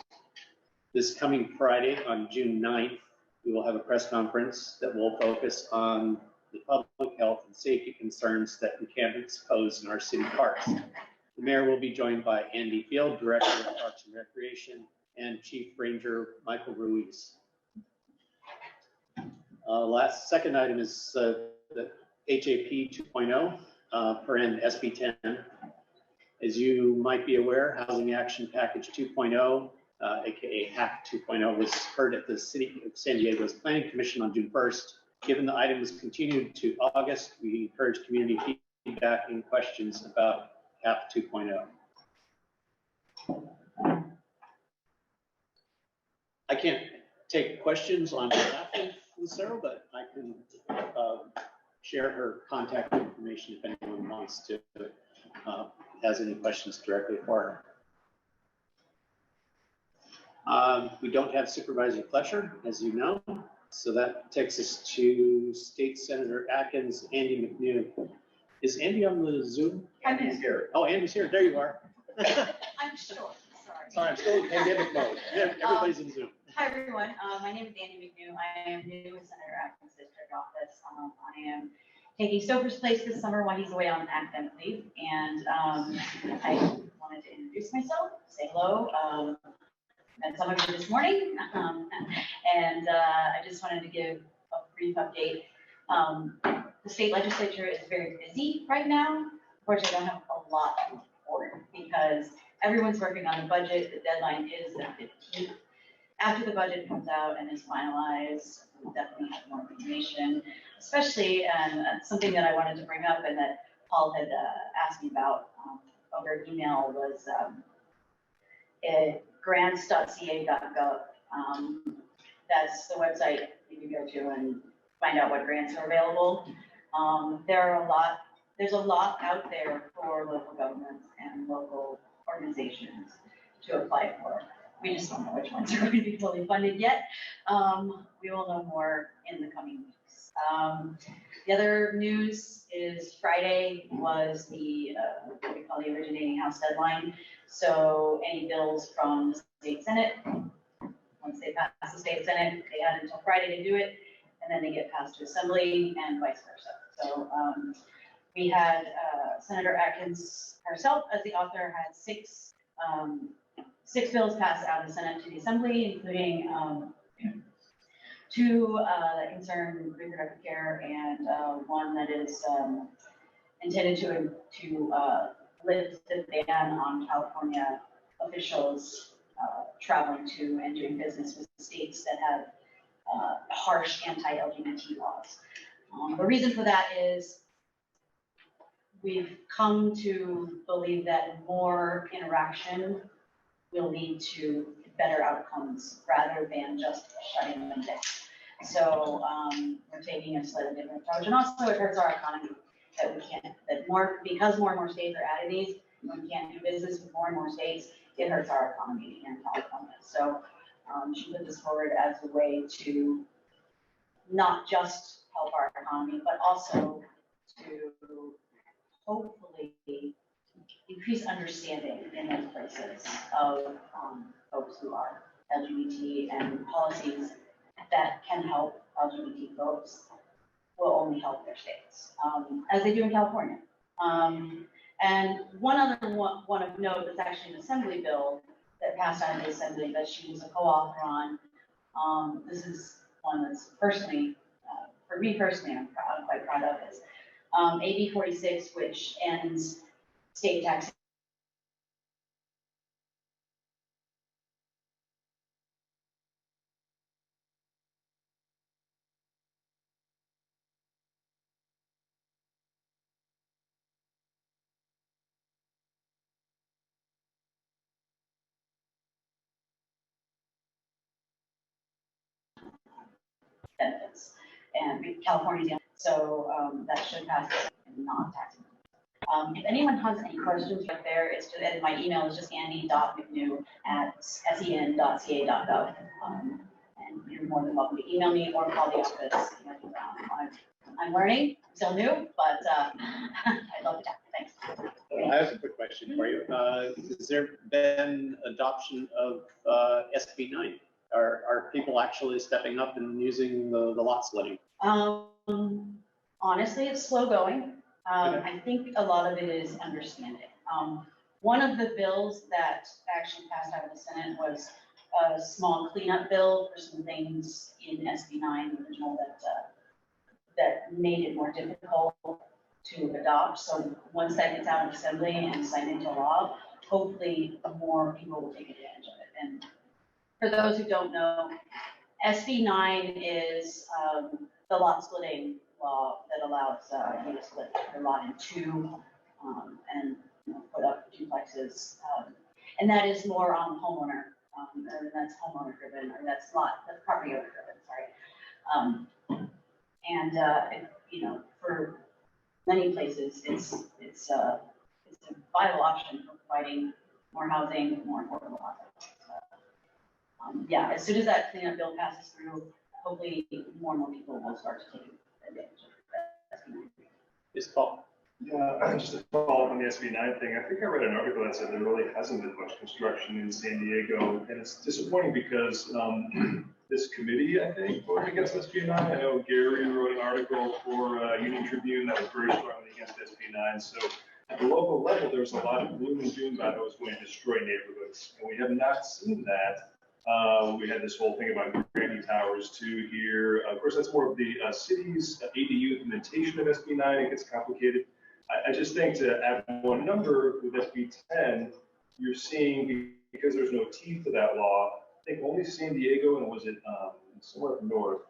This coming Friday on June 9th, we will have a press conference that will focus on the public health and safety concerns that encampments pose in our city parks. The mayor will be joined by Andy Field, Director of Parks and Recreation, and Chief Ranger Michael Ruiz. Second item is the HAP 2.0, paren SB 10. As you might be aware, Housing Action Package 2.0, aka HAP 2.0, was heard at the City of San Diego's Planning Commission on June 1st. Given the item was continued to August, we encourage community feedback and questions about HAP 2.0. I can't take questions on behalf of Lucero, but I can share her contact information if anyone wants to, has any questions directly for her. We don't have Supervisor Fletcher, as you know, so that takes us to State Senator Atkins, Andy McNew. Is Andy on the Zoom? Andy's here. Oh, Andy's here. There you are. I'm short, sorry. Sorry, I'm still in pandemic mode. Everybody's in Zoom. Hi, everyone. My name is Andy McNew. I am new with Senator Atkins' district office. I am taking Stoker's place this summer while he's away on academic leave. And I wanted to introduce myself, say hello. Met some of you this morning. And I just wanted to give a brief update. The state legislature is very busy right now. Of course, I don't have a lot to report because everyone's working on the budget. The deadline is the 15th. after the budget comes out and is finalized, we'll definitely have more information, especially, and something that I wanted to bring up and that Paul had asked me about over email was grants.ca.gov. That's the website you can go to and find out what grants are available. There's a lot out there for local governments and local organizations to apply for. We just don't know which ones are going to be fully funded yet. We will know more in the coming weeks. The other news is Friday was the, what we call the originating house deadline. So any bills from the state Senate, once they pass the state Senate, they had until Friday to do it, and then they get passed to Assembly and vice versa. So we had Senator Atkins herself as the author had six bills passed out of the Senate to the Assembly, including two that concern reproductive care and one that is intended to lift the ban on California officials traveling to and doing business with states that have harsh anti-LGBT laws. The reason for that is we've come to believe that more interaction will lead to better outcomes rather than just shutting them down. So we're taking a slightly different approach, and also it hurts our economy that we can't, because more and more states are adding these, we can't do business with more and more states, it hurts our economy here in California. So she put this forward as a way to not just help our economy, but also to hopefully increase understanding in those places of folks who are LGBT, and policies that can help LGBT folks will only help their states, as they do in California. And one other one of note that's actually an Assembly bill that passed out of the Assembly that she was a co-author on. This is one that's personally, for me personally, I'm quite proud of this. AB 46, which ends state tax benefits, and California's, so that should pass and not taxable. If anyone has any questions right there, it's just, and my email is just andy.mcnew@sen.ca.gov. And you're more than welcome to email me or call the office. I'm learning, I'm still new, but I'd love to chat. Thanks. I have a quick question for you. Has there been adoption of SB 9? Are people actually stepping up and using the lot splitting? Honestly, it's slow going. I think a lot of it is understanding. One of the bills that actually passed out of the Senate was a small cleanup bill for some things in SB 9 original that made it more difficult to adopt. So once that gets out of Assembly and signed into law, hopefully more people will take advantage of it. And for those who don't know, SB 9 is the lot splitting law that allows you to split your lot in two and put up duplexes. And that is more on the homeowner, or that's homeowner driven, or that's property owner driven, sorry. For many places, it's a viable option for providing more housing, more affordable housing. Yeah, as soon as that cleanup bill passes through, hopefully more and more people will start to take advantage of it. Yes, Paul. Yeah, just to follow up on the SB 9 thing, I think I read an article that said there really hasn't been much construction in San Diego, and it's disappointing because this committee, I think, voted against SB 9. I know Gary wrote an article for Union Tribune that was very strongly against SB 9. So at the local level, there was a lot of gloom and doom about how it was going to destroy neighborhoods, and we have not seen that. We had this whole thing about granny towers too here. Of course, that's more of the city's ADU implementation of SB 9. It gets complicated. I just think to add one number with SB 10, you're seeing, because there's no teeth to that law, think only San Diego and was it somewhere up north,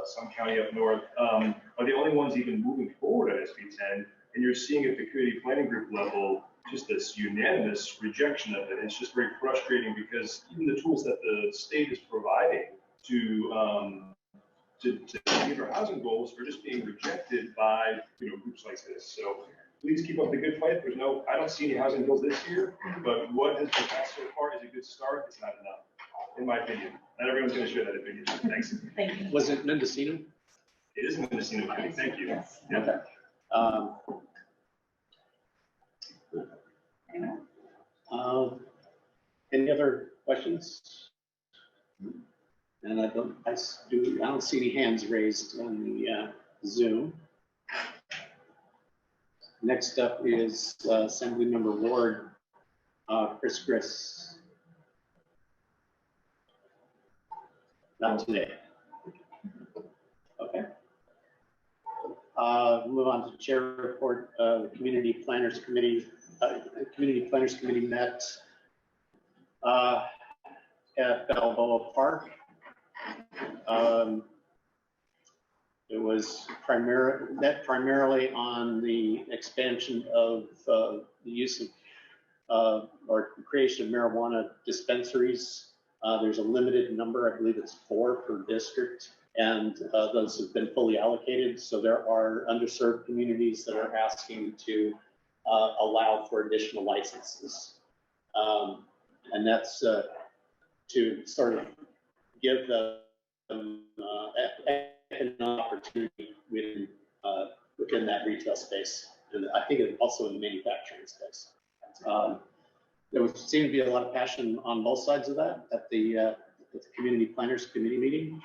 some county up north, are the only ones even moving forward at SB 10. And you're seeing at the community planning group level, just this unanimous rejection of it. It's just very frustrating because even the tools that the state is providing to meet our housing goals are just being rejected by, groups like this. So please keep up the good fight. I don't see any housing bills this year, but what has been passed so far is a good start. It's not enough, in my opinion. Not everyone's going to share that opinion. Thanks. Thank you. Was it Mendocino? It is Mendocino County. Thank you. Yes. Yeah. Okay. Any other questions? And I don't see any hands raised on the Zoom. Next up is Assemblymember Ward, Chris Griss. Not today. Okay. Move on to chair report. Community Planners Committee. Community Planners Committee met at Balboa Park. It was primarily on the expansion of the use of or creation of marijuana dispensaries. There's a limited number, I believe it's 4 per district, and those have been fully allocated. So there are underserved communities that are asking to allow for additional licenses. And that's to sort of give them an opportunity within that retail space. And I think also in the manufacturing space. There would seem to be a lot of passion on both sides of that at the Community Planners Committee meeting.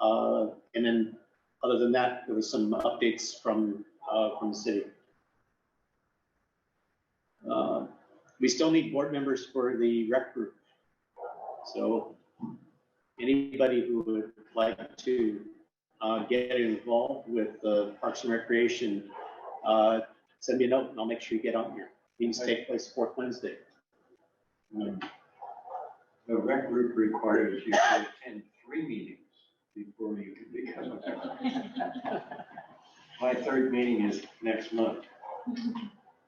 And then other than that, there was some updates from the city. We still need board members for the rec group. So anybody who would like to get involved with Parks and Recreation, send me a note and I'll make sure you get on here. Meetings take place 4th Wednesday. The rec group requires you to attend 3 meetings before you can become a member. My 3rd meeting is next month.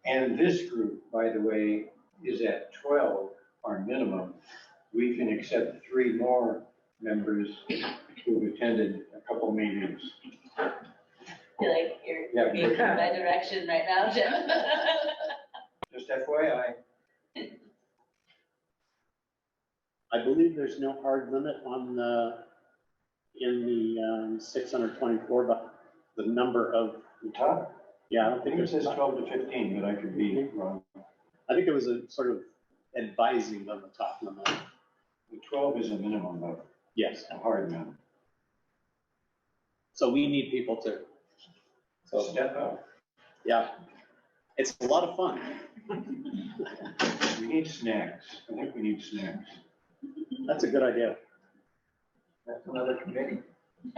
And this group, by the way, is at 12, our minimum. We can accept 3 more members who've attended a couple meetings. I feel like you're being in my direction right now, Jim. Just FYI. I believe there's no hard limit on in the 624, but the number of the top. Yeah, I don't think it says 12 to 15, but I could be wrong. I think it was a sort of advising of the top limit. The 12 is a minimum though. Yes. A hard minimum. So we need people to step up. Yeah, it's a lot of fun. We need snacks. I think we need snacks. That's a good idea. That's another committee.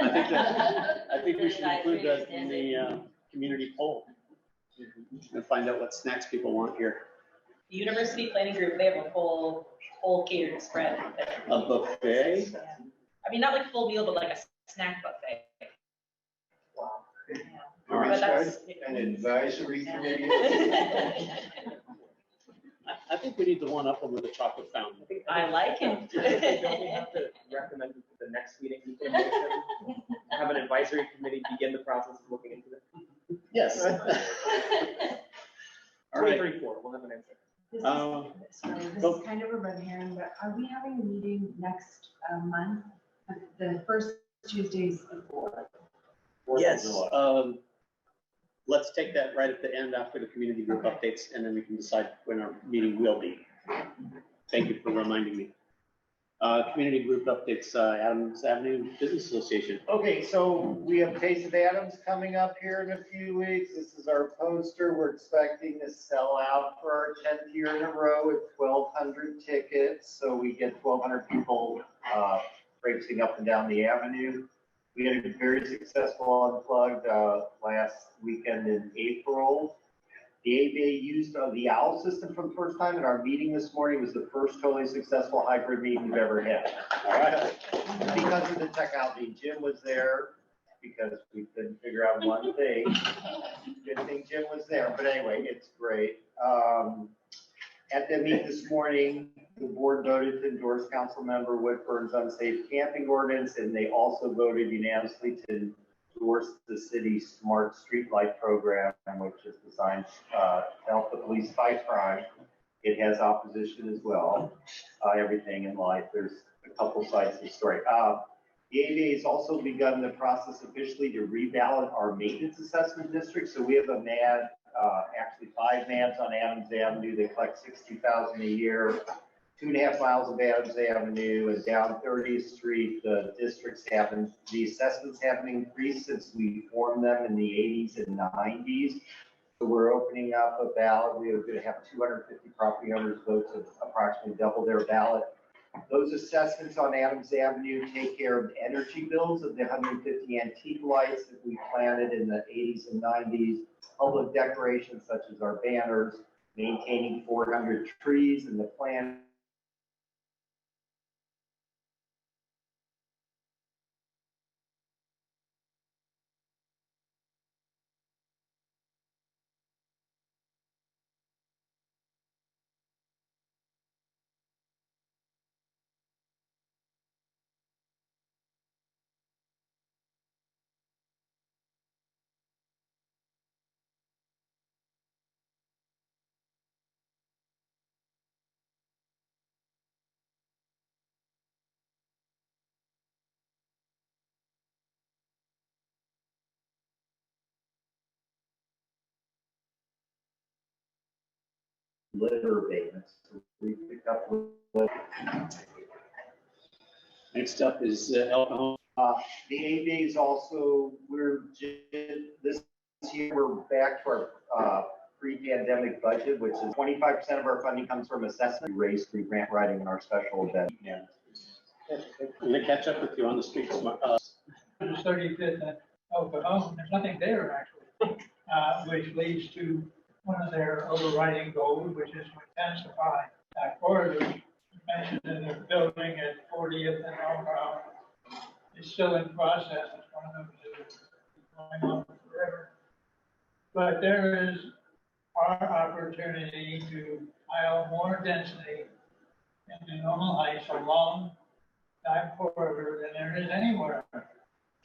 I think we should include that in the community poll and find out what snacks people want here. The University Planning Group, they have a whole catered spread. A buffet? Yeah. I mean, not like full meal, but like a snack buffet. Wow. Yeah. All right, But that's an advisory committee. I think we need to one up them with a chocolate fountain. I like it. Don't we have to recommend it to the next meeting? We can have an advisory committee begin the process of looking into it. Yes. All right. 2034, we'll have an answer. This is kind of a red herring, but are we having a meeting next month? The first Tuesdays before? Yes. Let's take that right at the end after the community group updates, and then we can decide when our meeting will be. Thank you for reminding me. Community group updates, Adams Avenue Business Association. Okay, so we have Taste of Adams coming up here in a few weeks. This is our poster. We're expecting to sell out for our 10th year in a row with 1,200 tickets. So we get 1,200 people racing up and down the avenue. We had a very successful Unplugged last weekend in April. The ABA used the OWL system for the first time, and our meeting this morning was the first totally successful hybrid meeting we've ever had. All right. Because of the technology, Jim was there because we couldn't figure out one thing. Good thing Jim was there, but anyway, it's great. At the meeting this morning, the board voted to endorse Councilmember Whitburn's unsafe camping ordinance, and they also voted unanimously to endorse the city's smart streetlight program, which is designed to help the police fight crime. It has opposition as well. Everything in life, there's a couple sides to the story. The ABA has also begun the process officially to reballot our maintenance assessment district. So we have a MAD, actually 5 MADs on Adams Avenue. They collect $60,000 a year. 2.5 miles of Adams Avenue and down 30th Street, the assessments haven't increased since we formed them in the 80s and 90s. So we're opening up a ballot. We are going to have 250 property owners vote to approximately double their ballot. Those assessments on Adams Avenue take care of energy bills of the 150 antique lights that we planted in the 80s and 90s, public decorations such as our banners, maintaining 400 trees in the plan. Litter abatements. We pick up litter. Next up is alcohol. The ABA is also, this year we're back to our pre-pandemic budget, which is 25% of our funding comes from assessment, raised through grant writing and our special event. I'm going to catch up with you on the streets. The 35th at Oklahoma, there's nothing there actually, which leads to one of their overriding goals, which is to intensify that corridor. You mentioned in the building at 40th and Oklahoma. It's still in process. It's one of those that is going on forever. But there is our opportunity to pile more density into Normal Heights along that corridor than there is anywhere.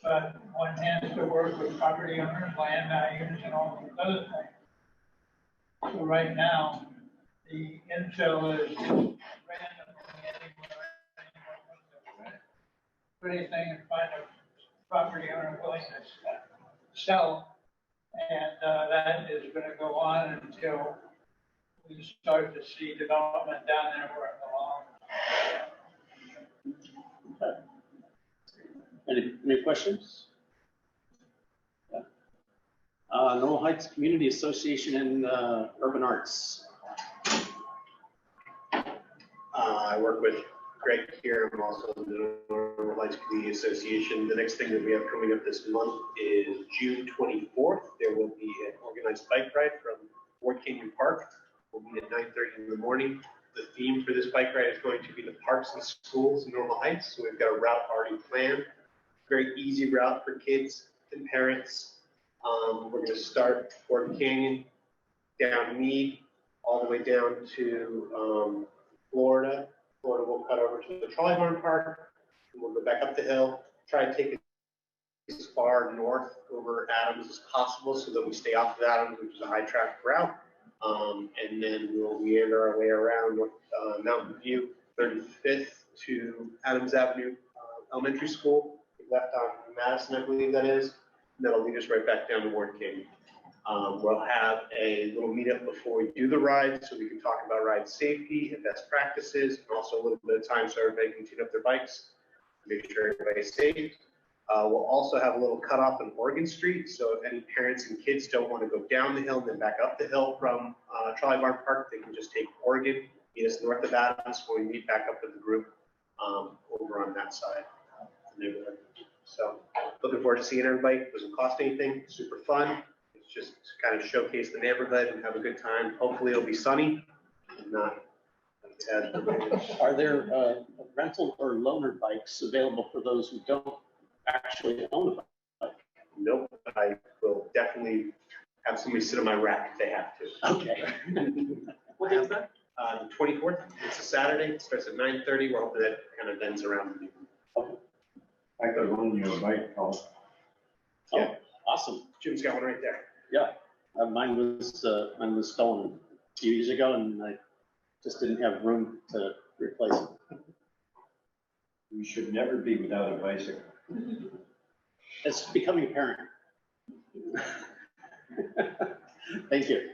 But one has to work with property owners, land values, and all these other things. So right now, the infill is randomly anything and find a property owner willing to sell. And that is going to go on until we start to see development down there where it belongs. Any questions? Normal Heights Community Association and Urban Arts. I work with Greg here. I'm also in the Normal Heights Community Association. The next thing that we have coming up this month is June 24th. There will be an organized bike ride from Fort Canyon Park. We'll meet at 9:30 in the morning. The theme for this bike ride is going to be the parks and schools in Normal Heights. So we've got a route already planned. Very easy route for kids and parents. We're going to start Fort Canyon, down Mead, all the way down to Florida. Florida will cut over to the Trolley Barn Park, and we'll go back up the hill, try to take it as far north over Adams as possible so that we stay off of Adams, which is a high traffic route. And then we'll meander our way around Mountain View, 35th to Adams Avenue Elementary School, left on Madison, I believe that is. And that'll lead us right back down to Ward King. We'll have a little meetup before we do the ride so we can talk about ride safety and best practices, and also a little bit of time so everybody can tune up their bikes, make sure everybody's safe. We'll also have a little cutoff on Oregon Street, so if any parents and kids don't want to go down the hill and then back up the hill from Trolley Barn Park, they can just take Oregon, meet us north of Adams, when we meet back up with the group over on that side of the neighborhood. So looking forward to seeing everybody. It doesn't cost anything, super fun. It's just kind of showcase the neighborhood and have a good time. Hopefully it'll be sunny and not bad. Are there rental or loaner bikes available for those who don't actually own a bike? Nope, I will definitely have somebody sit on my rack if they have to. Okay. What day is that? The 24th, it's a Saturday, it starts at 9:30. We're hoping that kind of ends around. I could loan you a bike, Paul. Oh, awesome. Jim's got one right there. Yeah, mine was stolen a few years ago, and I just didn't have room to replace it. You should never be without a bicycle. It's becoming apparent. Thank you.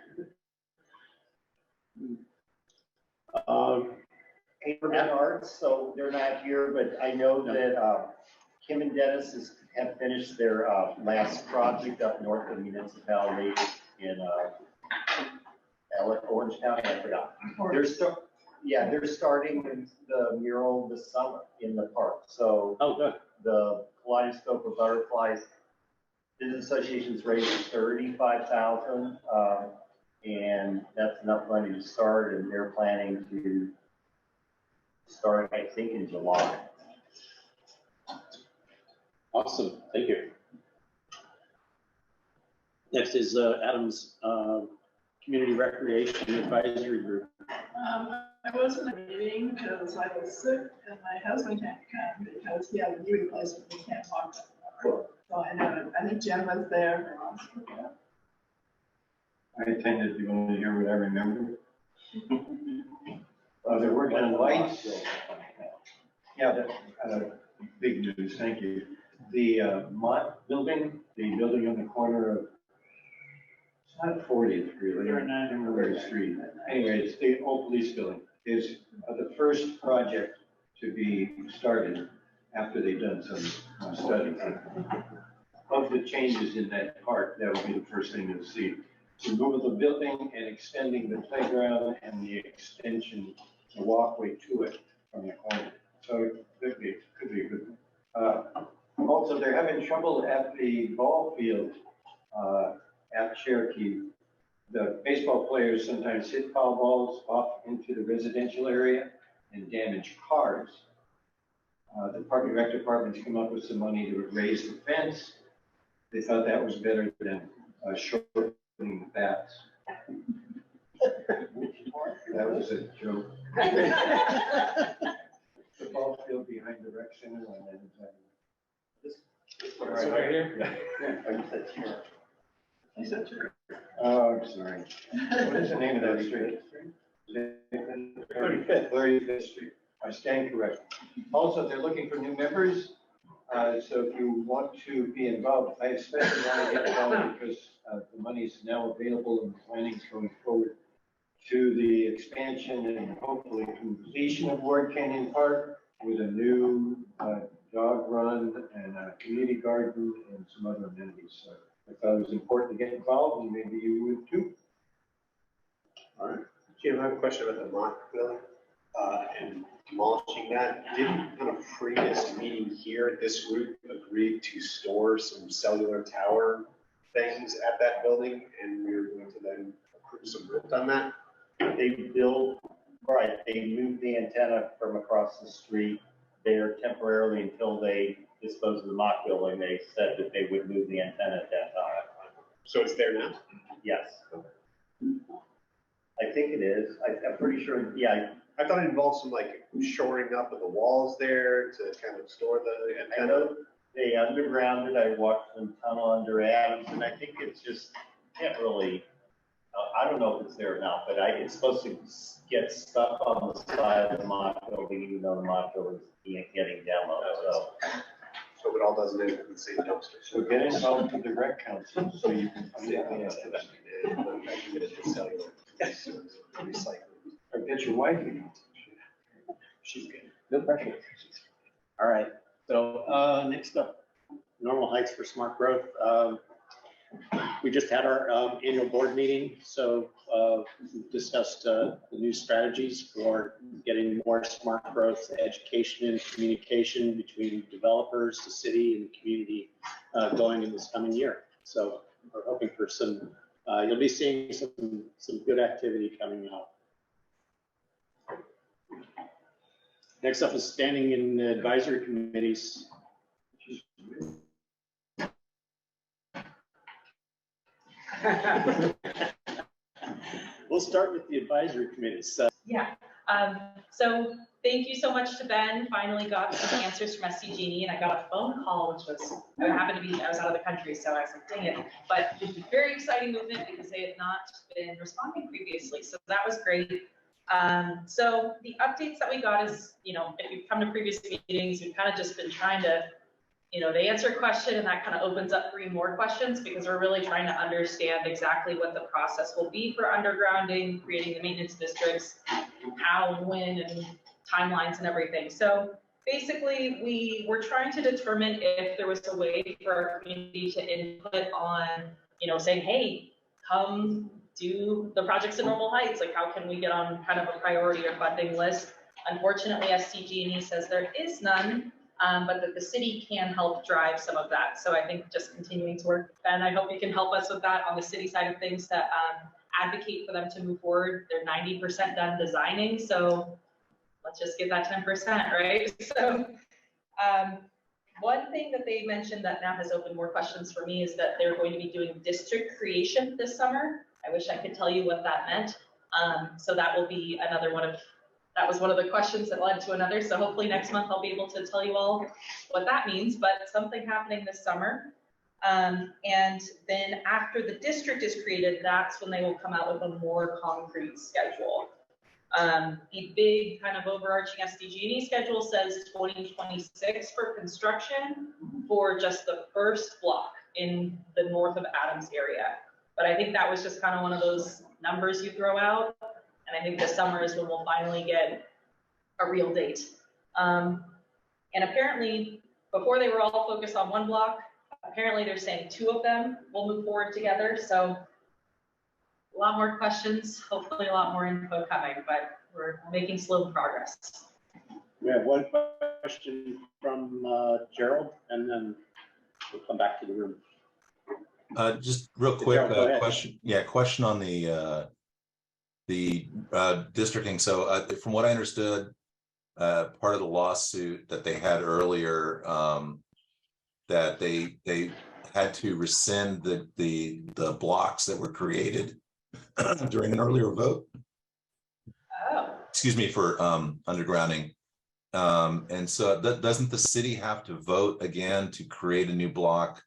Hammerman Arts, so they're not here, but I know that Kim and Dennis have finished their last project up north of the municipality in Orange County, I forgot. They're starting the mural this summer in the park. So good. The Kaleidoscope of Butterflies Business Association's raised $35,000, and that's enough money to start, and they're planning to start, I think, in July. Awesome, thank you. Next is Adam's Community Recreation Advisory Group. I wasn't at a meeting because I was sick and my husband can't come because he had a knee replacement, he can't walk. So I think Jim was there. I attended, you want to hear what I remember? They're working on lights. Yeah, big news, thank you. The Mott building, the building on the corner of, it's not 40th really, Emerald Street. Anyway, it's the old police building, is the first project to be started after they've done some studies. Of the changes in that park, that would be the first thing you'll see. Removal of the building and extending the playground and the extension, the walkway to it from the corner. So it could be a good one. Also, they're having trouble at the ball field at Cherokee. The baseball players sometimes hit foul balls off into the residential area and damage cars. The Park and Rec Department's come up with some money to raise the fence. They thought that was better than shortening the bats. That was a joke. The ball field behind the rec center and then Right here? Yeah. I said sure. Oh, I'm sorry. What is the name of that street? 35th Street. I stand corrected. Also, they're looking for new members. So if you want to be involved, I especially want to get involved because the money is now available and planning is going forward to the expansion and hopefully completion of Ward Canyon Park with a new dog run and a community garden and some other amenities. So I thought it was important to get involved, and maybe you would too. All right. Jim, I have a question about the Mott building and demolishing that. Didn't on a previous meeting here, this group agreed to store some cellular tower things at that building, and we were going to then approve some rent on that? They moved the antenna from across the street there temporarily until they disposed of the mock building. They said that they would move the antenna at that time. So it's there now? Yes. I think it is. I'm pretty sure, yeah. I thought it involved some like shoring up of the walls there to kind of store the antenna. I know they undergrounded. I watched them tunnel under Adams, and I think it's just, can't really, I don't know if it's there now, but it's supposed to get stuck on the side of the mock building, even though the mock building is getting demoed. So it all doesn't end in the same dumpster. So get involved with the rec council so you can. Yes. Recycling. Or get your wife. She's good. No pressure. All right, so next up, Normal Heights for Smart Growth. We just had our annual board meeting, so we discussed the new strategies for getting more smart growth, education and communication between developers, the city and the community going in this coming year. So we're hoping for some you'll be seeing some good activity coming up. Next up is standing in advisory committees. We'll start with the advisory committees. Yeah, so thank you so much to Ben. Finally got some answers from SDG&E, and I got a phone call, which was, I was out of the country, so I was like, dang it. But very exciting movement because they had not been responding previously, so that was great. So the updates that we got is, if you've come to previous meetings, we've kind of just been trying to, they answer a question and that kind of opens up 3 more questions because we're really trying to understand exactly what the process will be for undergrounding, creating the maintenance districts, how, when, and timelines and everything. So basically, we were trying to determine if there was a way for our community to input on, saying, hey, come do the projects in Normal Heights. Like, how can we get on kind of a priority or funding list? Unfortunately, SDG&E says there is none. But that the city can help drive some of that. So I think just continuing to work, and I hope you can help us with that on the city side of things to advocate for them to move forward. They're 90% done designing, so let's just get that 10%, right? So one thing that they mentioned that now has opened more questions for me is that they're going to be doing district creation this summer. I wish I could tell you what that meant. So that will be another one of that was one of the questions that led to another. So hopefully next month I'll be able to tell you all what that means, but something happening this summer. And then after the district is created, that's when they will come out with a more concrete schedule. The big kind of overarching SDG&E schedule says 2026 for construction for just the first block in the north of Adams area. But I think that was just kind of one of those numbers you throw out. And I think this summer is when we'll finally get a real date. And apparently, before they were all focused on one block, apparently they're saying 2 of them will move forward together. So a lot more questions, hopefully a lot more info coming, but we're making slow progress. We have one question from Gerald, and then we'll come back to the room. Just real quick, Gerald, question. Yeah, question on the districting. So from what I understood, part of the lawsuit that they had earlier, that they had to rescind the blocks that were created during an earlier vote. Oh. Excuse me, for undergrounding. And so doesn't the city have to vote again to create a new block?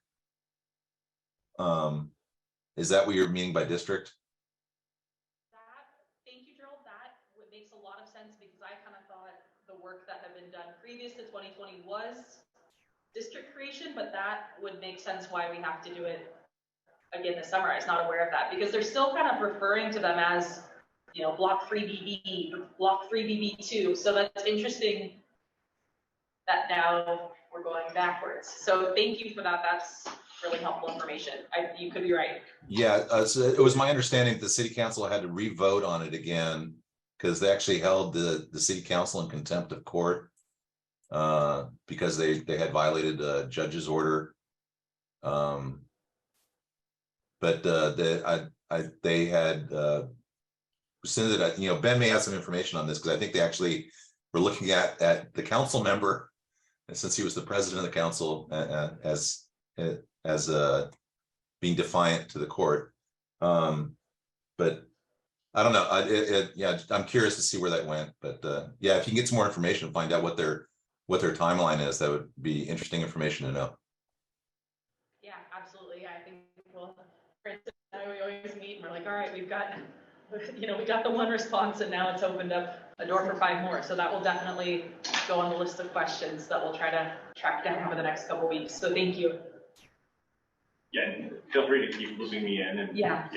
Is that what you're meaning by district? Thank you, Gerald. That makes a lot of sense because I kind of thought the work that had been done previous to 2020 was district creation, but that would make sense why we have to do it again this summer. I was not aware of that because they're still kind of referring to them as, block 3BB, block 3BB2. So that's interesting that now we're going backwards. So thank you for that. That's really helpful information. You could be right. Yeah, so it was my understanding the city council had to re-vote on it again because they actually held the city council in contempt of court because they had violated a judge's order. But they had rescinded it. Ben may have some information on this because I think they actually were looking at the council member, and since he was the president of the council, as being defiant to the court. But I don't know. Yeah, I'm curious to see where that went. But yeah, if you can get some more information and find out what their timeline is, that would be interesting information to know. Yeah, absolutely. I think we always meet and we're like, all right, we got the one response and now it's opened up a door for 5 more. So that will definitely go on the list of questions that we'll try to track down over the next couple of weeks. So thank you. Yeah, feel free to keep looping me in. And yeah.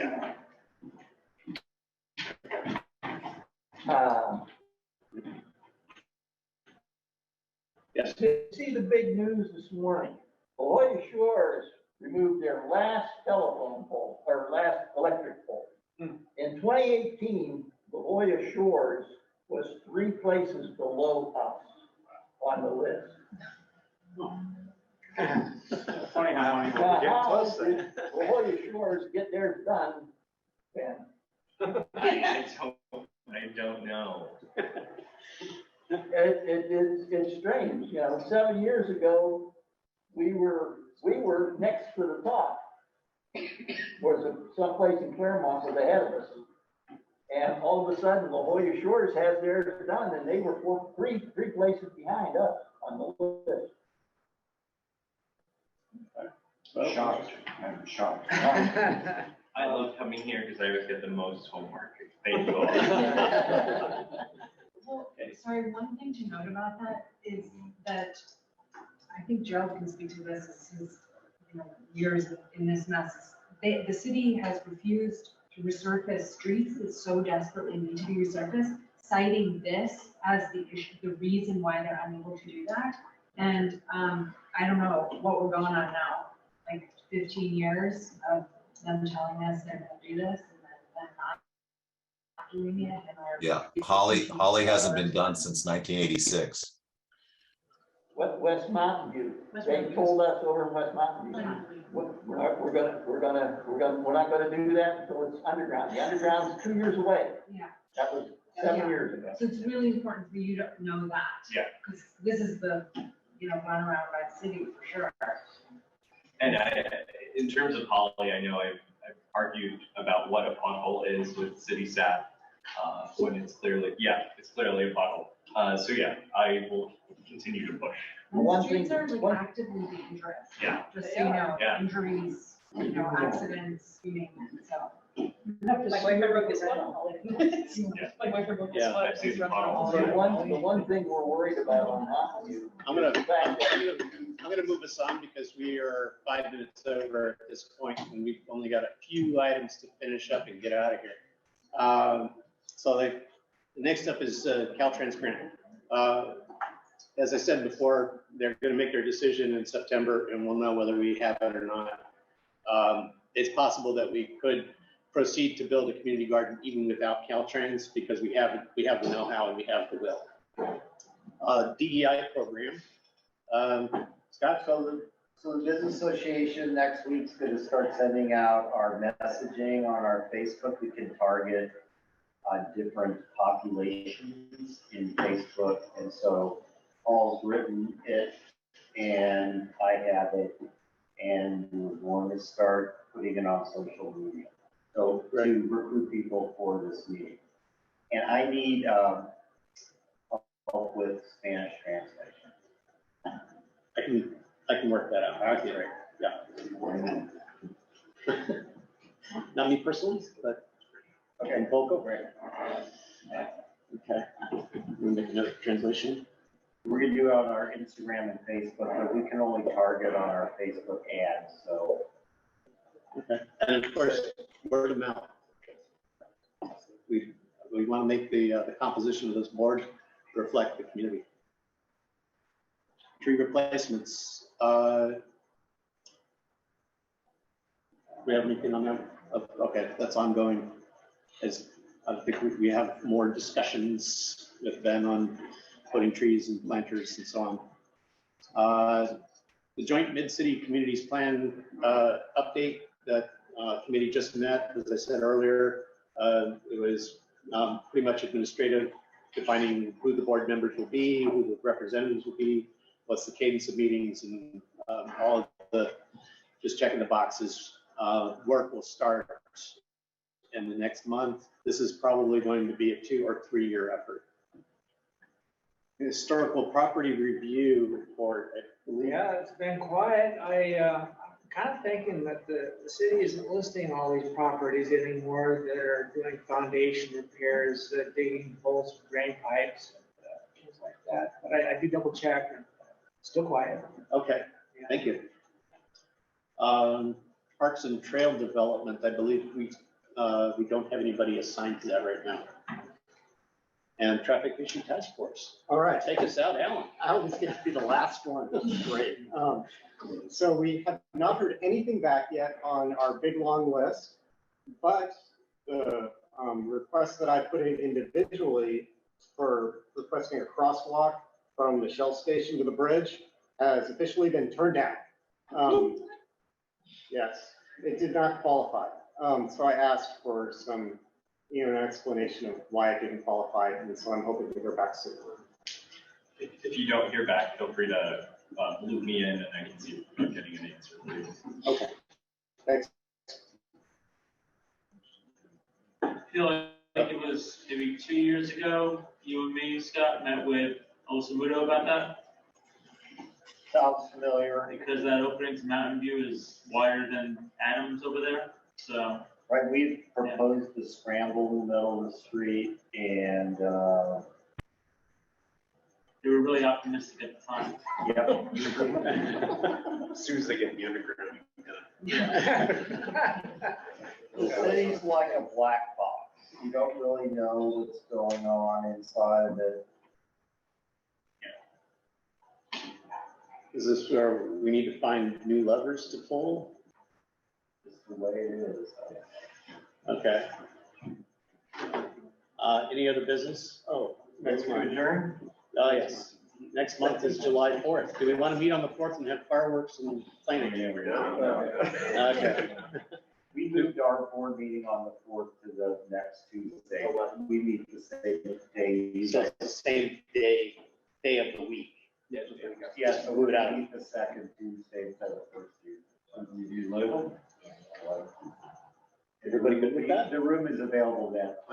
Yes. See the big news this morning. Beloit Shores removed their last telephone pole, or last electric pole. In 2018, Beloit Shores was 3 places below us on the list. Funny how we get close. Beloit Shores get theirs done Ben? I don't know. It's strange, you know, 7 years ago, we were next to the top. Was someplace in Claremont was ahead of us. And all of a sudden, La Jolla Shores has theirs done, and they were three places behind us on the list. Shocked, I'm shocked. I love coming here because I always get the most homework. Thank you all. Well, sorry, one thing to note about that is that I think Gerald can speak to this, is his, years in this mess. The city has refused to resurface streets that so desperately need to be resurfaced, citing this as the issue, the reason why they're unable to do that. And I don't know what we're going on now, like 15 years of them telling us they're going to do this and then not doing it. Yeah, Holly hasn't been done since 1986. West Mountain View. They told us over in West Mountain View, we're not gonna do that until it's underground. The underground's 2 years away. Yeah. That was 7 years ago. So it's really important for you to know that. Yeah. Because this is the, run around by the city for sure. And in terms of Holly, I know I've argued about what a pothole is with city staff, when it's clearly a pothole. So yeah, I will continue to push. The streets are like actively dangerous. Yeah. Just so you know, Yeah. injuries, accidents, you name it, so. My boyfriend broke his foot. My boyfriend broke his Yeah, foot. I've seen He's the running all potholes. The one thing we're worried about on Mountain View. I'm gonna move us on because we are 5 minutes over at this point, and we've only got a few items to finish up and get out of here. So the next up is Caltrans grant. As I said before, they're going to make their decision in September, and we'll know whether we have it or not. It's possible that we could proceed to build a community garden even without Caltrans because we have the know-how and we have the will. DEI program. Scott? So the Business Association next week's going to start sending out our messaging on our Facebook. We can target different populations in Facebook. And so Paul's written it and I have it, and we're going to start putting it on social media. So to recruit people for this meeting. And I need help with Spanish translation. I can work that out. Okay, right. Yeah. Not me personally, but okay, Volko. Right. Okay. We'll make another translation. We're gonna do it on our Instagram and Facebook, but we can only target on our Facebook ads. So. Okay. And of course, word of mouth. We want to make the composition of this board reflect the community. Tree replacements. We have anything on that? Okay, that's ongoing. As I think we have more discussions with Ben on putting trees and planters and so on. The joint mid-city communities plan update that committee just met. As I said earlier, it was pretty much administrative, defining who the board members will be, who the representatives will be, what's the cadence of meetings, and all of the just checking the boxes. Work will start in the next month. This is probably going to be a 2 or 3 year effort. Historical property review report. Yeah, it's been quiet. I'm kind of thinking that the city isn't listing all these properties anymore that are doing foundation repairs, digging holes for drain pipes, things like that. But I do double check and still quiet. Okay, thank you. Parks and trail development, I believe we don't have anybody assigned to that right now. And traffic issue task force. All right. Take us out, Alan. I was going to be the last one. Great. So we have not heard anything back yet on our big long list, but the request that I put in individually for requesting a crosswalk from the Shell station to the bridge has officially been turned down. Yes, it did not qualify. So I asked for some, an explanation of why I didn't qualify, and so I'm hoping to hear back soon. If you don't hear back, feel free to loop me in and I can see if I'm getting an answer for you. Okay, thanks. I feel like it was maybe 2 years ago, you and me, Scott, met with Alyssa Muto about that. Sounds familiar. Because that opening to Mountain View is wider than Adams over there, so. Right, we proposed the scramble in the middle of the street and, They were really optimistic at the time. Yep. As soon as they get the underground. The city's like a black box. You don't really know what's going on inside of it. Is this where we need to find new levers to pull? Just the way it is. Okay. Any other business? Oh, next month. Oh, yes. Next month is July 4th. Do we want to meet on the 4th and have fireworks and planning? Okay. We moved our board meeting on the 4th to the next Tuesday. We meet the same day. So it's the same day of the week. Yeah, so we would meet the second Tuesday instead of the first Tuesday. You do local? Everybody good with that? The room is available that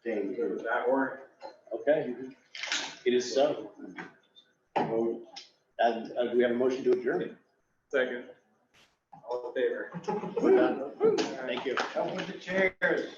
day too. Does that work? Okay. It is so. And do we have a motion to adjourn? Second. All in favor? We're done. Thank you. Come with the chairs.